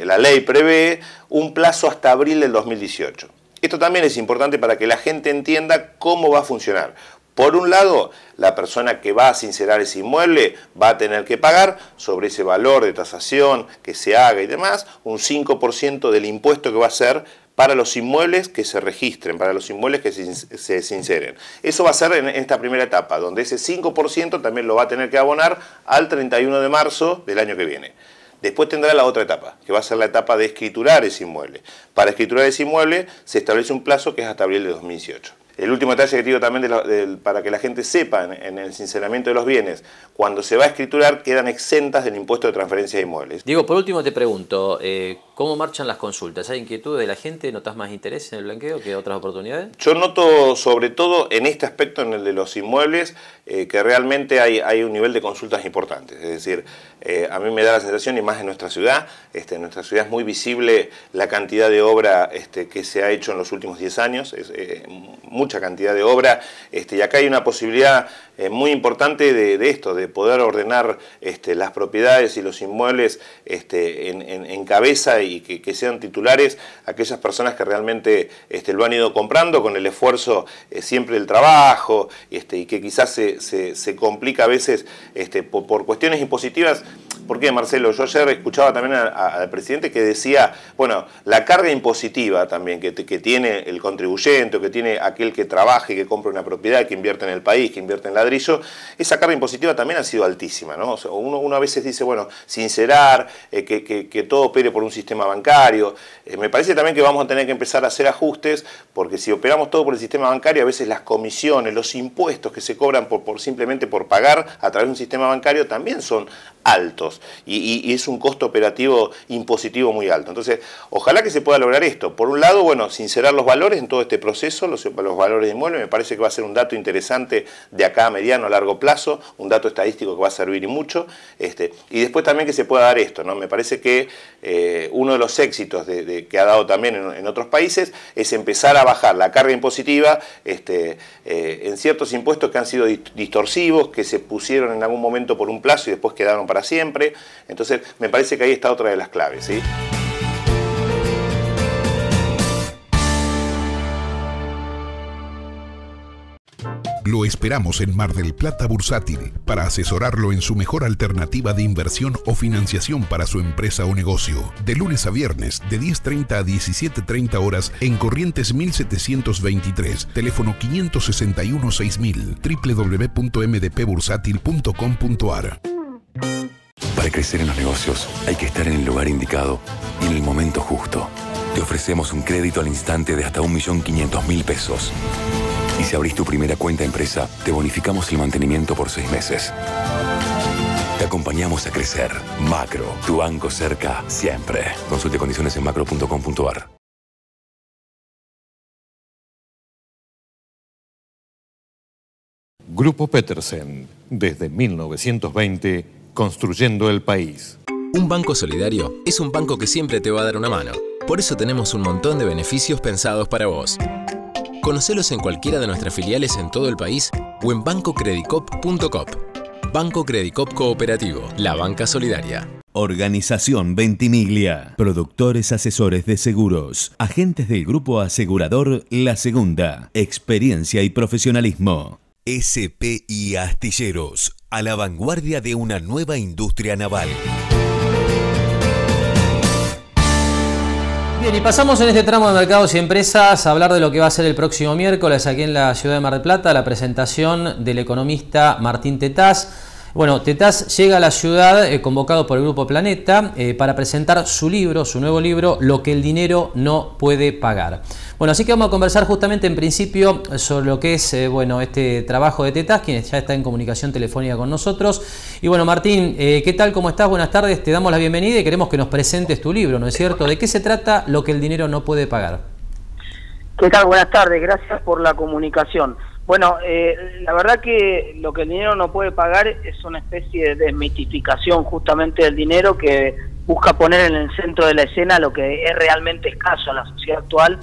la ley prevé un plazo hasta abril del 2018. Esto también es importante para que la gente entienda cómo va a funcionar. Por un lado, la persona que va a sincerar ese inmueble va a tener que pagar sobre ese valor de tasación que se haga y demás, un 5% del impuesto que va a ser para los inmuebles que se registren, para los inmuebles que se sinceren. Eso va a ser en esta primera etapa, donde ese 5% también lo va a tener que abonar al 31 de marzo del año que viene. Después tendrá la otra etapa, que va a ser la etapa de escriturar ese inmueble. Para escriturar ese inmueble se establece un plazo que es hasta abril de 2018. El último detalle que digo también para que la gente sepa en el sinceramiento de los bienes, cuando se va a escriturar quedan exentas del impuesto de transferencia de inmuebles. Diego, por último te pregunto, ¿cómo marchan las consultas? ¿Hay inquietud de la gente? ¿Notas más interés en el blanqueo que otras oportunidades? Yo noto sobre todo en este aspecto, en el de los inmuebles, que realmente hay un nivel de consultas importantes. Es decir, a mí me da la sensación, y más en nuestra ciudad es muy visible la cantidad de obra que se ha hecho en los últimos 10 años, mucha cantidad de obra, y acá hay una posibilidad muy importante de esto, de poder ordenar las propiedades y los inmuebles en cabeza y que sean titulares aquellas personas que realmente lo han ido comprando con el esfuerzo siempre del trabajo, y que quizás se complica a veces por cuestiones impositivas. ¿Por qué, Marcelo? Yo ayer escuchaba también al presidente que decía, bueno, la carga impositiva también que tiene el contribuyente, o que tiene aquel que trabaja y que compra una propiedad, que invierte en el país, que invierte en ladrillo, esa carga impositiva también ha sido altísima, ¿no? O sea, uno a veces dice, bueno, sincerar, que todo opere por un sistema bancario. Me parece también que vamos a tener que empezar a hacer ajustes, porque si operamos todo por el sistema bancario, a veces las comisiones, los impuestos que se cobran simplemente por pagar a través de un sistema bancario también son altos. Y es un costo operativo impositivo muy alto. Entonces, ojalá que se pueda lograr esto. Por un lado, bueno, sincerar los valores en todo este proceso, los valores de inmueble, me parece que va a ser un dato interesante de acá a mediano, a largo plazo, un dato estadístico que va a servir y mucho. Y después también que se pueda dar esto, ¿no? Me parece que uno de los éxitos que ha dado también en otros países es empezar a bajar la carga impositiva en ciertos impuestos que han sido distorsivos, que se pusieron en algún momento por un plazo y después quedaron para siempre. Entonces, me parece que ahí está otra de las claves, ¿sí? Lo esperamos en Mar del Plata Bursátil para asesorarlo en su mejor alternativa de inversión o financiación para su empresa o negocio. De lunes a viernes, de 10:30 a 17:30 horas en Corrientes 1723, teléfono 561-6000, www.mdpbursátil.com.ar. Para crecer en los negocios hay que estar en el lugar indicado y en el momento justo. Te ofrecemos un crédito al instante de hasta 1.500.000 pesos. Y si abrís tu primera cuenta empresa, te bonificamos el mantenimiento por 6 meses. Te acompañamos a crecer. Macro, tu banco cerca siempre. Consulte condiciones en macro.com.ar. Grupo Petersen, desde 1920, construyendo el país. Un banco solidario es un banco que siempre te va a dar una mano. Por eso tenemos un montón de beneficios pensados para vos. Conocelos en cualquiera de nuestras filiales en todo el país o en bancocredicop.com. Banco Credicop Cooperativo, la banca solidaria. Organización Ventimiglia. Productores asesores de seguros. Agentes del grupo asegurador La Segunda. Experiencia y profesionalismo. SPI Astilleros, a la vanguardia de una nueva industria naval. Bien, y pasamos en este tramo de Mercados y Empresas a hablar de lo que va a ser el próximo miércoles aquí en la ciudad de Mar del Plata, la presentación del economista Martín Tetaz. Bueno, Tetaz llega a la ciudad convocado por el Grupo Planeta para presentar su libro, su nuevo libro, Lo que el dinero no puede pagar. Bueno, así que vamos a conversar justamente en principio sobre lo que es bueno, este trabajo de Tetaz, quien ya está en comunicación telefónica con nosotros. Y bueno, Martín, ¿qué tal? ¿Cómo estás? Buenas tardes, te damos la bienvenida y queremos que nos presentes tu libro, ¿no es cierto? ¿De qué se trata Lo que el dinero no puede pagar? ¿Qué tal? Buenas tardes, gracias por la comunicación. Bueno, la verdad que lo que el dinero no puede pagar es una especie de desmitificación justamente del dinero que busca poner en el centro de la escena lo que es realmente escaso en la sociedad actual,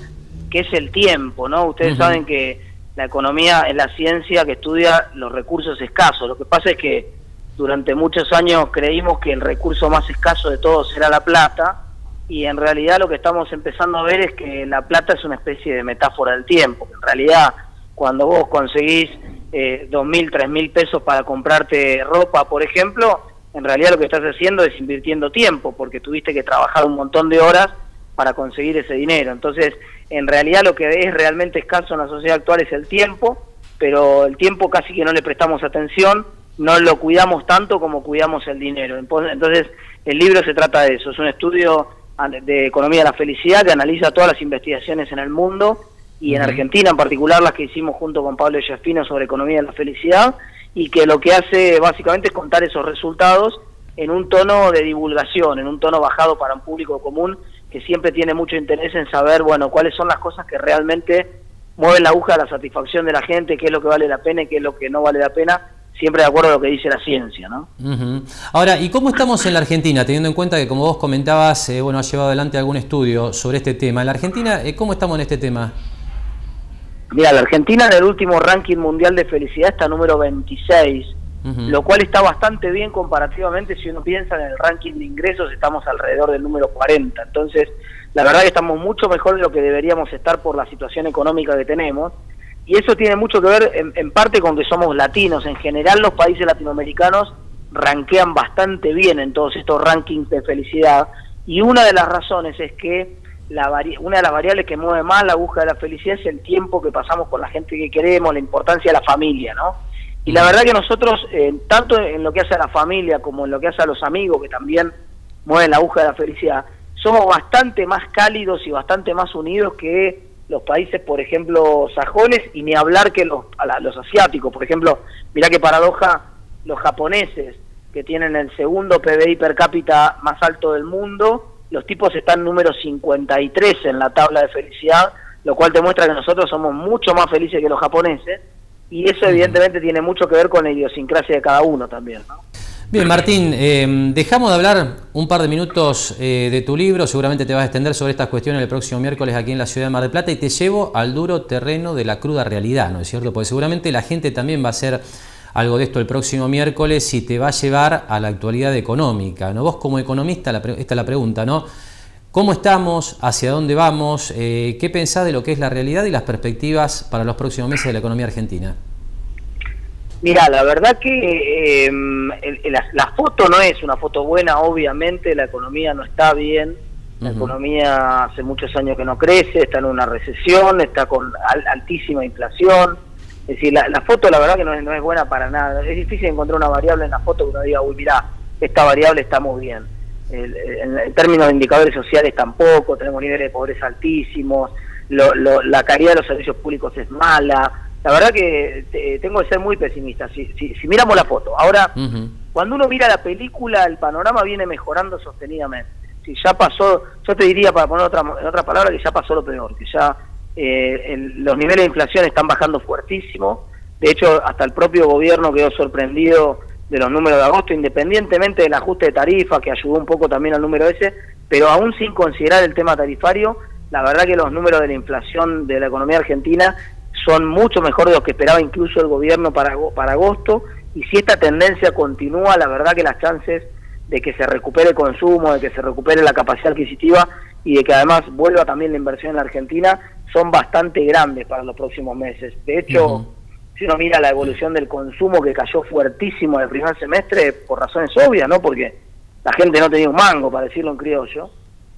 que es el tiempo, ¿no? Ustedes saben que la economía es la ciencia que estudia los recursos escasos. Lo que pasa es que durante muchos años creímos que el recurso más escaso de todos era la plata, y en realidad lo que estamos empezando a ver es que la plata es una especie de metáfora del tiempo. En realidad, cuando vos conseguís 2.000, 3.000 pesos para comprarte ropa, por ejemplo, en realidad lo que estás haciendo es invirtiendo tiempo, porque tuviste que trabajar un montón de horas para conseguir ese dinero. Entonces, en realidad lo que es realmente escaso en la sociedad actual es el tiempo, pero el tiempo casi que no le prestamos atención, no lo cuidamos tanto como cuidamos el dinero. Entonces, el libro se trata de eso, es un estudio de economía de la felicidad que analiza todas las investigaciones en el mundo, y en Argentina en particular las que hicimos junto con Pablo Yespino sobre economía de la felicidad, y que lo que hace básicamente es contar esos resultados en un tono de divulgación, en un tono bajado para un público común que siempre tiene mucho interés en saber, bueno, cuáles son las cosas que realmente mueven la aguja de la satisfacción de la gente, qué es lo que vale la pena y qué es lo que no vale la pena, siempre de acuerdo a lo que dice la ciencia, ¿no? Ahora, ¿y cómo estamos en la Argentina? Teniendo en cuenta que, como vos comentabas, bueno, has llevado adelante algún estudio sobre este tema. En la Argentina, ¿cómo estamos en este tema? Mira, la Argentina en el último ranking mundial de felicidad está número 26, lo cual está bastante bien comparativamente. Si uno piensa en el ranking de ingresos, estamos alrededor del número 40. Entonces, la verdad que estamos mucho mejor de lo que deberíamos estar por la situación económica que tenemos. Y eso tiene mucho que ver en parte con que somos latinos. En general, los países latinoamericanos rankean bastante bien en todos estos rankings de felicidad. Y una de las razones es que una de las variables que mueve más la aguja de la felicidad es el tiempo que pasamos con la gente que queremos, la importancia de la familia, ¿no? Y la verdad que nosotros, tanto en lo que hace a la familia como en lo que hace a los amigos, que también mueven la aguja de la felicidad, somos bastante más cálidos y bastante más unidos que los países, por ejemplo, sajones, y ni hablar que los asiáticos. Por ejemplo, mirá qué paradoja, los japoneses, que tienen el segundo PBI per cápita más alto del mundo, los tipos están número 53 en la tabla de felicidad, lo cual te muestra que nosotros somos mucho más felices que los japoneses, y eso evidentemente tiene mucho que ver con la idiosincrasia de cada uno también, ¿no? Bien, Martín, dejamos de hablar un par de minutos de tu libro, seguramente te vas a extender sobre estas cuestiones el próximo miércoles aquí en la ciudad de Mar del Plata, y te llevo al duro terreno de la cruda realidad, ¿no es cierto? Porque seguramente la gente también va a hacer algo de esto el próximo miércoles y te va a llevar a la actualidad económica, ¿no? Vos como economista, esta es la pregunta, ¿no? ¿Cómo estamos? ¿Hacia dónde vamos? ¿Qué pensás de lo que es la realidad y las perspectivas para los próximos meses de la economía argentina? Mira, la verdad que la foto no es una foto buena, obviamente, la economía no está bien, la economía hace muchos años que no crece, está en una recesión, está con altísima inflación. Es decir, la foto la verdad que no es buena para nada. Es difícil encontrar una variable en la foto que uno diga, uy, mirá, esta variable está muy bien. En términos de indicadores sociales tampoco, tenemos niveles de pobreza altísimos, la calidad de los servicios públicos es mala. La verdad que tengo que ser muy pesimista. Si miramos la foto, ahora, cuando uno mira la película, el panorama viene mejorando sostenidamente. Si ya pasó, yo te diría, para poner en otra palabra, que ya pasó lo peor, que ya los niveles de inflación están bajando fuertísimo. De hecho, hasta el propio gobierno quedó sorprendido de los números de agosto, independientemente del ajuste de tarifa, que ayudó un poco también al número ese, pero aún sin considerar el tema tarifario, la verdad que los números de la inflación de la economía argentina son mucho mejores de los que esperaba incluso el gobierno para agosto, y si esta tendencia continúa, la verdad que las chances de que se recupere el consumo, de que se recupere la capacidad adquisitiva y de que además vuelva también la inversión en la Argentina son bastante grandes para los próximos meses. De hecho, si uno mira la evolución del consumo, que cayó fuertísimo en el primer semestre por razones obvias, ¿no? Porque la gente no tenía un mango, para decirlo en criollo,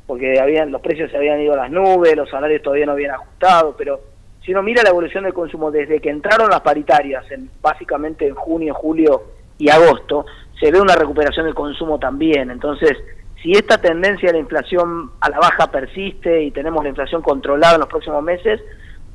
porque los precios se habían ido a las nubes, los salarios todavía no habían ajustado, pero si uno mira la evolución del consumo desde que entraron las paritarias, básicamente en junio, julio y agosto, se ve una recuperación del consumo también. Entonces, si esta tendencia de la inflación a la baja persiste y tenemos la inflación controlada en los próximos meses,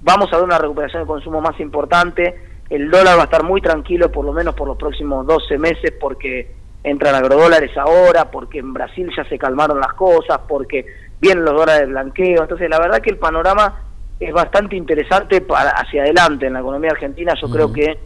vamos a ver una recuperación del consumo más importante. El dólar va a estar muy tranquilo, por lo menos por los próximos 12 meses, porque entran agrodólares ahora, porque en Brasil ya se calmaron las cosas, porque vienen los dólares de blanqueo. Entonces, la verdad que el panorama es bastante interesante para hacia adelante en la economía argentina. Yo creo que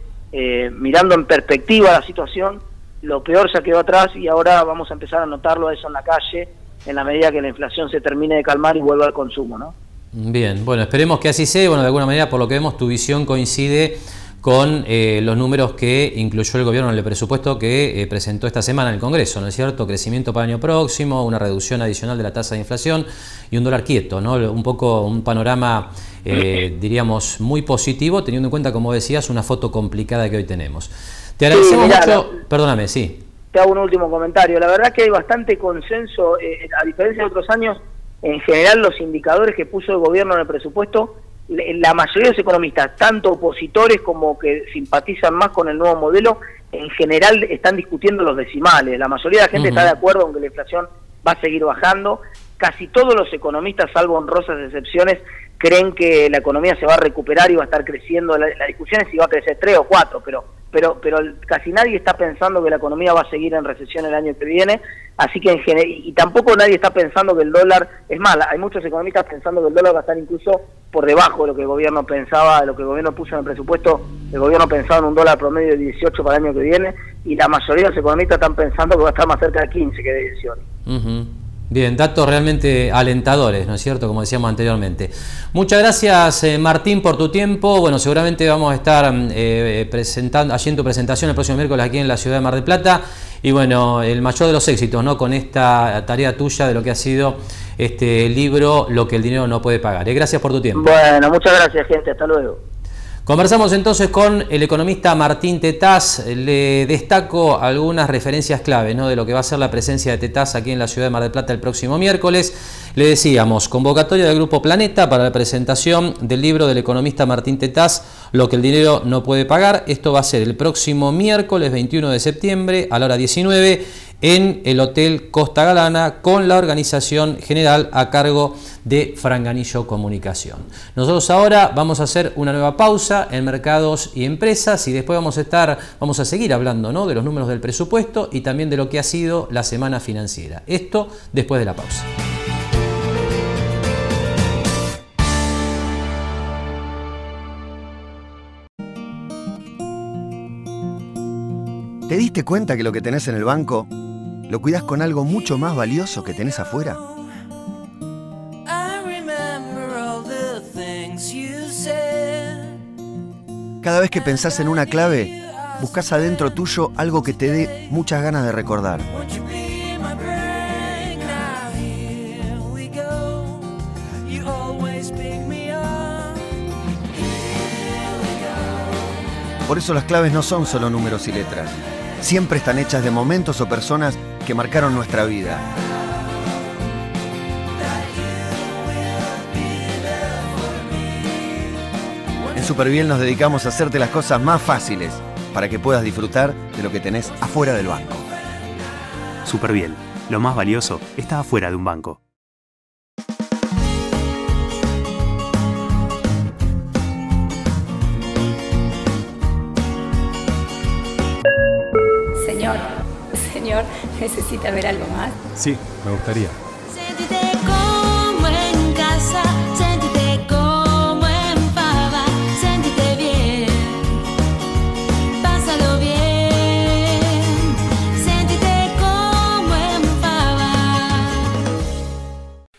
mirando en perspectiva la situación, lo peor ya quedó atrás y ahora vamos a empezar a notarlo eso en la calle en la medida que la inflación se termine de calmar y vuelva al consumo, ¿no? Bien, bueno, esperemos que así sea. Bueno, de alguna manera, por lo que vemos, tu visión coincide con los números que incluyó el gobierno en el presupuesto que presentó esta semana en el Congreso, ¿no es cierto? Crecimiento para el año próximo, una reducción adicional de la tasa de inflación y un dólar quieto, ¿no? Un poco un panorama, diríamos, muy positivo, teniendo en cuenta, como decías, una foto complicada que hoy tenemos. Te agradecemos mucho. Perdóname, sí. Te hago un último comentario. La verdad que hay bastante consenso, a diferencia de otros años, en general los indicadores que puso el gobierno en el presupuesto, la mayoría de los economistas, tanto opositores como que simpatizan más con el nuevo modelo, en general están discutiendo los decimales. La mayoría de la gente está de acuerdo con que la inflación va a seguir bajando. Casi todos los economistas, salvo honrosas excepciones, creen que la economía se va a recuperar y va a estar creciendo. La discusión es si va a crecer 3 o 4, pero casi nadie está pensando que la economía va a seguir en recesión el año que viene, así que y tampoco nadie está pensando que el dólar, es más, hay muchos economistas pensando que el dólar va a estar incluso por debajo de lo que el gobierno pensaba, de lo que el gobierno puso en el presupuesto. El gobierno pensaba en un dólar promedio de 18 para el año que viene, y la mayoría de los economistas están pensando que va a estar más cerca de 15 que de 18. Bien, datos realmente alentadores, ¿no es cierto? Como decíamos anteriormente. Muchas gracias, Martín, por tu tiempo. Bueno, seguramente vamos a estar haciendo tu presentación el próximo miércoles aquí en la ciudad de Mar del Plata. Y bueno, el mayor de los éxitos, ¿no? Con esta tarea tuya de lo que ha sido este libro, Lo que el dinero no puede pagar. Gracias por tu tiempo. Bueno, muchas gracias, gente. Hasta luego. Conversamos entonces con el economista Martín Tetaz. Le destaco algunas referencias clave, ¿no? De lo que va a ser la presencia de Tetaz aquí en la ciudad de Mar del Plata el próximo miércoles. Le decíamos, convocatoria del Grupo Planeta para la presentación del libro del economista Martín Tetaz, Lo que el dinero no puede pagar. Esto va a ser el próximo miércoles 21 de septiembre a la hora 19 en el Hotel Costa Galana, con la organización general a cargo de Franganillo Comunicación. Nosotros ahora vamos a hacer una nueva pausa en Mercados y Empresas y después vamos a seguir hablando, ¿no? De los números del presupuesto y también de lo que ha sido la semana financiera. Esto después de la pausa. ¿Te diste cuenta que lo que tenés en el banco lo cuidás con algo mucho más valioso que tenés afuera? Cada vez que pensás en una clave, buscás adentro tuyo algo que te dé muchas ganas de recordar. Por eso las claves no son solo números y letras. Siempre están hechas de momentos o personas que marcaron nuestra vida. En Superviel nos dedicamos a hacerte las cosas más fáciles para que puedas disfrutar de lo que tenés afuera del banco. Superviel, lo más valioso está afuera de un banco. Señor, ¿necesita ver algo más? Sí, me gustaría. Siéntete como en casa, siéntete como en Fava, siéntete bien, pásalo bien, siéntete como en Fava.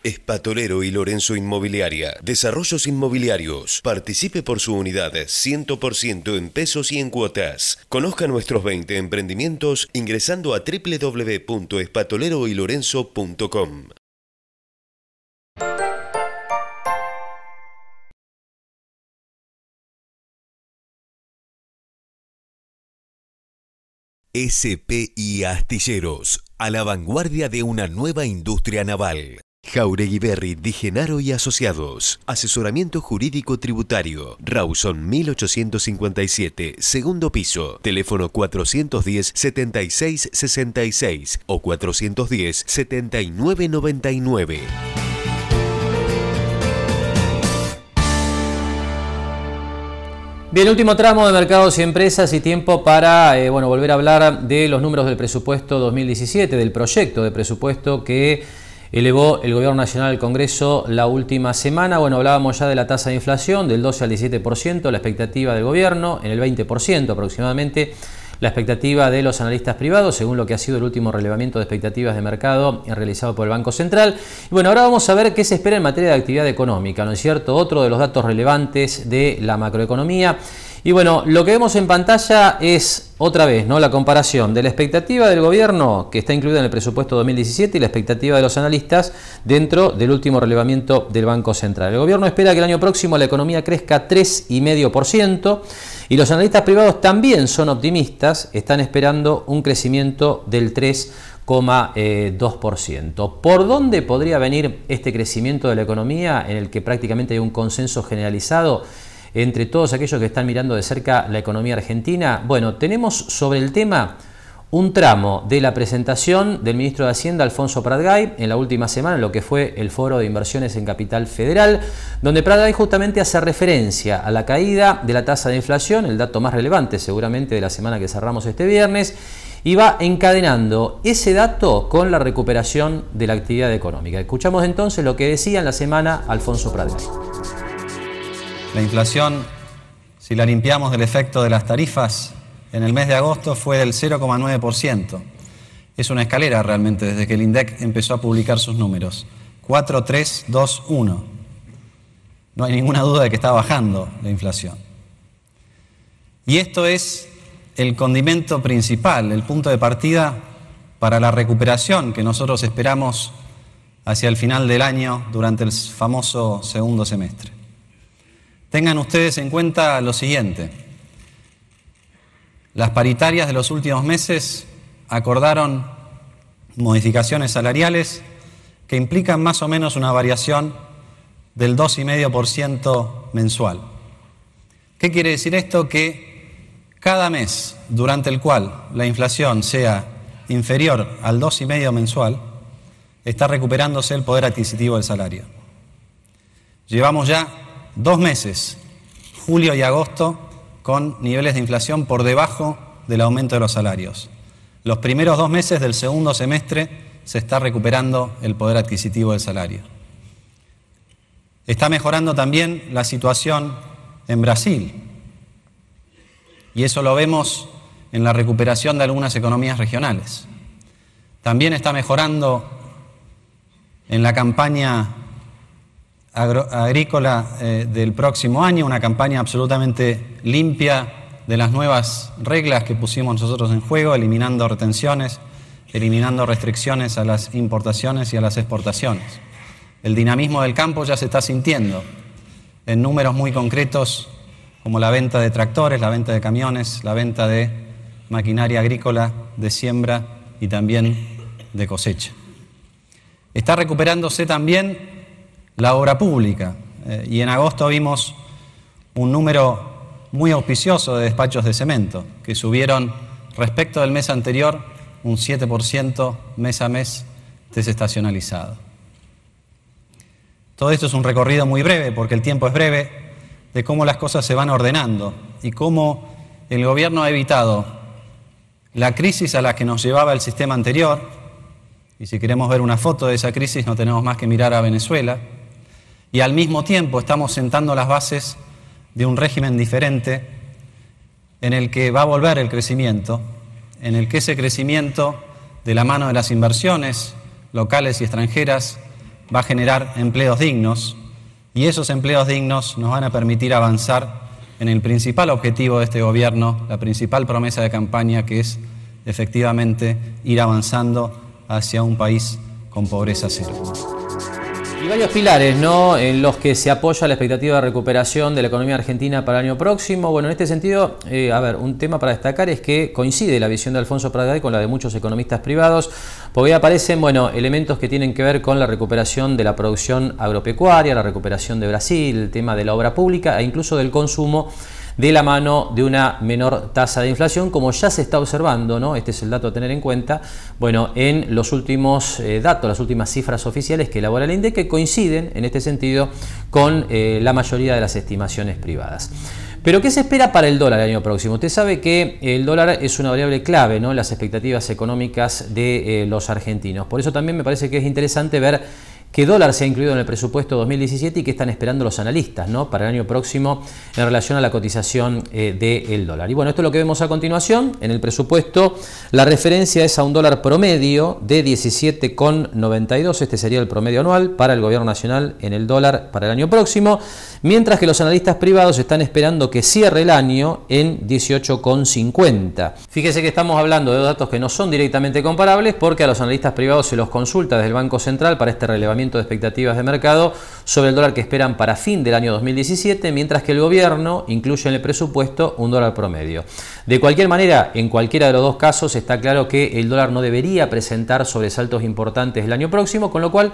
Espatolero y Lorenzo Inmobiliaria. Desarrollos inmobiliarios. Participe por su unidad 100% en pesos y en cuotas. Conozca nuestros 20 emprendimientos ingresando a www.espatoleroylorenzo.com. SPI Astilleros, a la vanguardia de una nueva industria naval. Jauregui Berry, Di Genaro y Asociados. Asesoramiento jurídico tributario. Rawson 1857, segundo piso. Teléfono 410-7666 o 410-7999. Bien, último tramo de mercados y empresas y tiempo para volver a hablar de los números del presupuesto 2017, del proyecto de presupuesto que elevó el Gobierno Nacional al Congreso la última semana. Bueno, hablábamos ya de la tasa de inflación, del 12 al 17%, la expectativa del Gobierno, en el 20% aproximadamente, la expectativa de los analistas privados, según lo que ha sido el último relevamiento de expectativas de mercado realizado por el Banco Central. Y bueno, ahora vamos a ver qué se espera en materia de actividad económica, ¿no es cierto? Otro de los datos relevantes de la macroeconomía. Y bueno, lo que vemos en pantalla es otra vez, ¿no?, la comparación de la expectativa del gobierno, que está incluida en el presupuesto 2017, y la expectativa de los analistas dentro del último relevamiento del Banco Central. El gobierno espera que el año próximo la economía crezca 3,5%, y los analistas privados también son optimistas, están esperando un crecimiento del 3,2%. ¿Por dónde podría venir este crecimiento de la economía, en el que prácticamente hay un consenso generalizado entre todos aquellos que están mirando de cerca la economía argentina? Bueno, tenemos sobre el tema un tramo de la presentación del ministro de Hacienda, Alfonso Pratgay, en la última semana, en lo que fue el Foro de Inversiones en Capital Federal, donde Pratgay justamente hace referencia a la caída de la tasa de inflación, el dato más relevante seguramente de la semana que cerramos este viernes, y va encadenando ese dato con la recuperación de la actividad económica. Escuchamos entonces lo que decía en la semana Alfonso Pratgay. La inflación, si la limpiamos del efecto de las tarifas, en el mes de agosto fue del 0,9%. Es una escalera realmente desde que el INDEC empezó a publicar sus números. 4, 3, 2, 1. No hay ninguna duda de que está bajando la inflación. Y esto es el condimento principal, el punto de partida para la recuperación que nosotros esperamos hacia el final del año durante el famoso segundo semestre. Tengan ustedes en cuenta lo siguiente: las paritarias de los últimos meses acordaron modificaciones salariales que implican más o menos una variación del 2,5% mensual. ¿Qué quiere decir esto? Que cada mes durante el cual la inflación sea inferior al 2,5% mensual, está recuperándose el poder adquisitivo del salario. Llevamos ya 2 meses, julio y agosto, con niveles de inflación por debajo del aumento de los salarios. Los primeros 2 meses del segundo semestre se está recuperando el poder adquisitivo del salario. Está mejorando también la situación en Brasil, y eso lo vemos en la recuperación de algunas economías regionales. También está mejorando en la campaña agrícola del próximo año, una campaña absolutamente limpia de las nuevas reglas que pusimos nosotros en juego, eliminando retenciones, eliminando restricciones a las importaciones y a las exportaciones. El dinamismo del campo ya se está sintiendo en números muy concretos, como la venta de tractores, la venta de camiones, la venta de maquinaria agrícola, de siembra y también de cosecha. Está recuperándose también la obra pública, y en agosto vimos un número muy auspicioso de despachos de cemento, que subieron respecto del mes anterior un 7% mes a mes desestacionalizado. Todo esto es un recorrido muy breve, porque el tiempo es breve, de cómo las cosas se van ordenando y cómo el gobierno ha evitado la crisis a la que nos llevaba el sistema anterior. Y si queremos ver una foto de esa crisis, no tenemos más que mirar a Venezuela. Y al mismo tiempo estamos sentando las bases de un régimen diferente, en el que va a volver el crecimiento, en el que ese crecimiento, de la mano de las inversiones locales y extranjeras, va a generar empleos dignos, y esos empleos dignos nos van a permitir avanzar en el principal objetivo de este gobierno, la principal promesa de campaña, que es efectivamente ir avanzando hacia un país con pobreza cero. Y varios pilares, ¿no?, en los que se apoya la expectativa de recuperación de la economía argentina para el año próximo. Bueno, en este sentido, un tema para destacar es que coincide la visión de Alfonso Pratgay con la de muchos economistas privados, porque aparecen, elementos que tienen que ver con la recuperación de la producción agropecuaria, la recuperación de Brasil, el tema de la obra pública e incluso del consumo, de la mano de una menor tasa de inflación, como ya se está observando, ¿no? Este es el dato a tener en cuenta, en los últimos datos, las últimas cifras oficiales que elabora el INDEC, que coinciden en este sentido con la mayoría de las estimaciones privadas. Pero ¿qué se espera para el dólar el año próximo? Usted sabe que el dólar es una variable clave, ¿no?, en las expectativas económicas de los argentinos. Por eso también me parece que es interesante ver qué dólar se ha incluido en el presupuesto 2017 y qué están esperando los analistas, ¿no?, para el año próximo en relación a la cotización del dólar. Y bueno, esto es lo que vemos a continuación. En el presupuesto la referencia es a un dólar promedio de 17,92. Este sería el promedio anual para el gobierno nacional en el dólar para el año próximo, mientras que los analistas privados están esperando que cierre el año en 18,50. Fíjese que estamos hablando de dos datos que no son directamente comparables, porque a los analistas privados se los consulta desde el Banco Central para este relevamiento de expectativas de mercado sobre el dólar que esperan para fin del año 2017, mientras que el gobierno incluye en el presupuesto un dólar promedio. De cualquier manera, en cualquiera de los dos casos está claro que el dólar no debería presentar sobresaltos importantes el año próximo, con lo cual,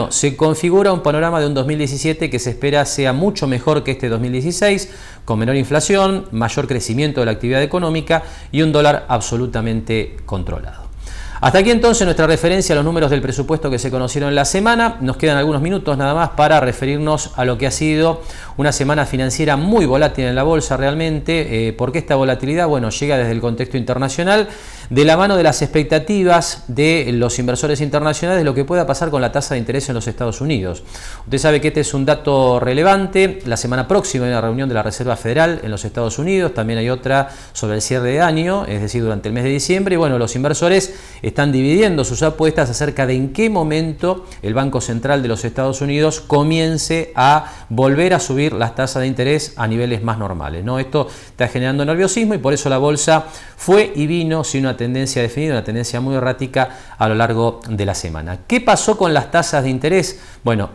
se configura un panorama de un 2017 que se espera sea mucho mejor que este 2016, con menor inflación, mayor crecimiento de la actividad económica y un dólar absolutamente controlado. Hasta aquí entonces nuestra referencia a los números del presupuesto que se conocieron en la semana. Nos quedan algunos minutos nada más para referirnos a lo que ha sido una semana financiera muy volátil en la bolsa realmente. ¿Por qué esta volatilidad? Llega desde el contexto internacional, de la mano de las expectativas de los inversores internacionales de lo que pueda pasar con la tasa de interés en los Estados Unidos. Usted sabe que este es un dato relevante. La semana próxima hay una reunión de la Reserva Federal en los Estados Unidos, también hay otra sobre el cierre de año, es decir, durante el mes de diciembre, y los inversores están dividiendo sus apuestas acerca de en qué momento el Banco Central de los Estados Unidos comience a volver a subir las tasas de interés a niveles más normales, ¿no? Esto está generando nerviosismo y por eso la bolsa fue y vino sin una tendencia definida, una tendencia muy errática a lo largo de la semana. ¿Qué pasó con las tasas de interés?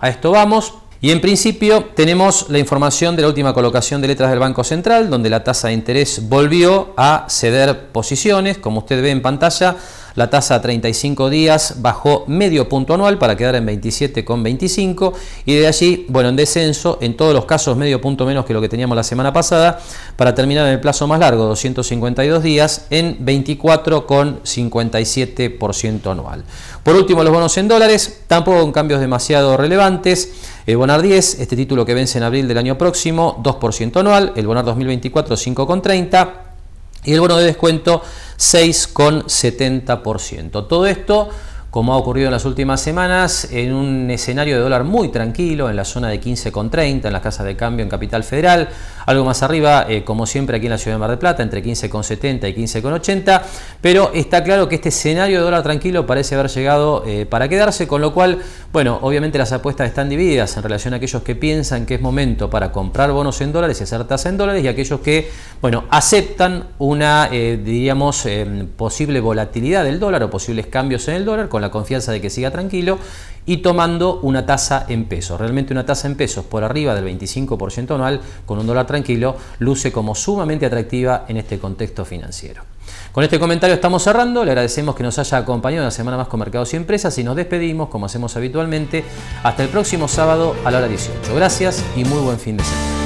A esto vamos. Y en principio tenemos la información de la última colocación de letras del Banco Central, donde la tasa de interés volvió a ceder posiciones. Como usted ve en pantalla, la tasa a 35 días bajó medio punto anual para quedar en 27,25 y de allí, en descenso, en todos los casos medio punto menos que lo que teníamos la semana pasada, para terminar en el plazo más largo, 252 días, en 24,57% anual. Por último, los bonos en dólares, tampoco con cambios demasiado relevantes. El Bonar 10, este título que vence en abril del año próximo, 2% anual, el Bonar 2024 5,30% y el bono de descuento 6,70%. Todo esto, como ha ocurrido en las últimas semanas, en un escenario de dólar muy tranquilo, en la zona de 15,30, en las casas de cambio en Capital Federal, algo más arriba, como siempre aquí en la ciudad de Mar del Plata, entre 15,70 y 15,80, pero está claro que este escenario de dólar tranquilo parece haber llegado para quedarse, con lo cual, obviamente las apuestas están divididas en relación a aquellos que piensan que es momento para comprar bonos en dólares y hacer tasa en dólares, y aquellos que, aceptan una, posible volatilidad del dólar o posibles cambios en el dólar, con la confianza de que siga tranquilo y tomando una tasa en pesos. Realmente una tasa en pesos por arriba del 25% anual con un dólar tranquilo luce como sumamente atractiva en este contexto financiero. Con este comentario estamos cerrando. Le agradecemos que nos haya acompañado una semana más con Mercados y Empresas y nos despedimos, como hacemos habitualmente, hasta el próximo sábado a la hora 18. Gracias y muy buen fin de semana.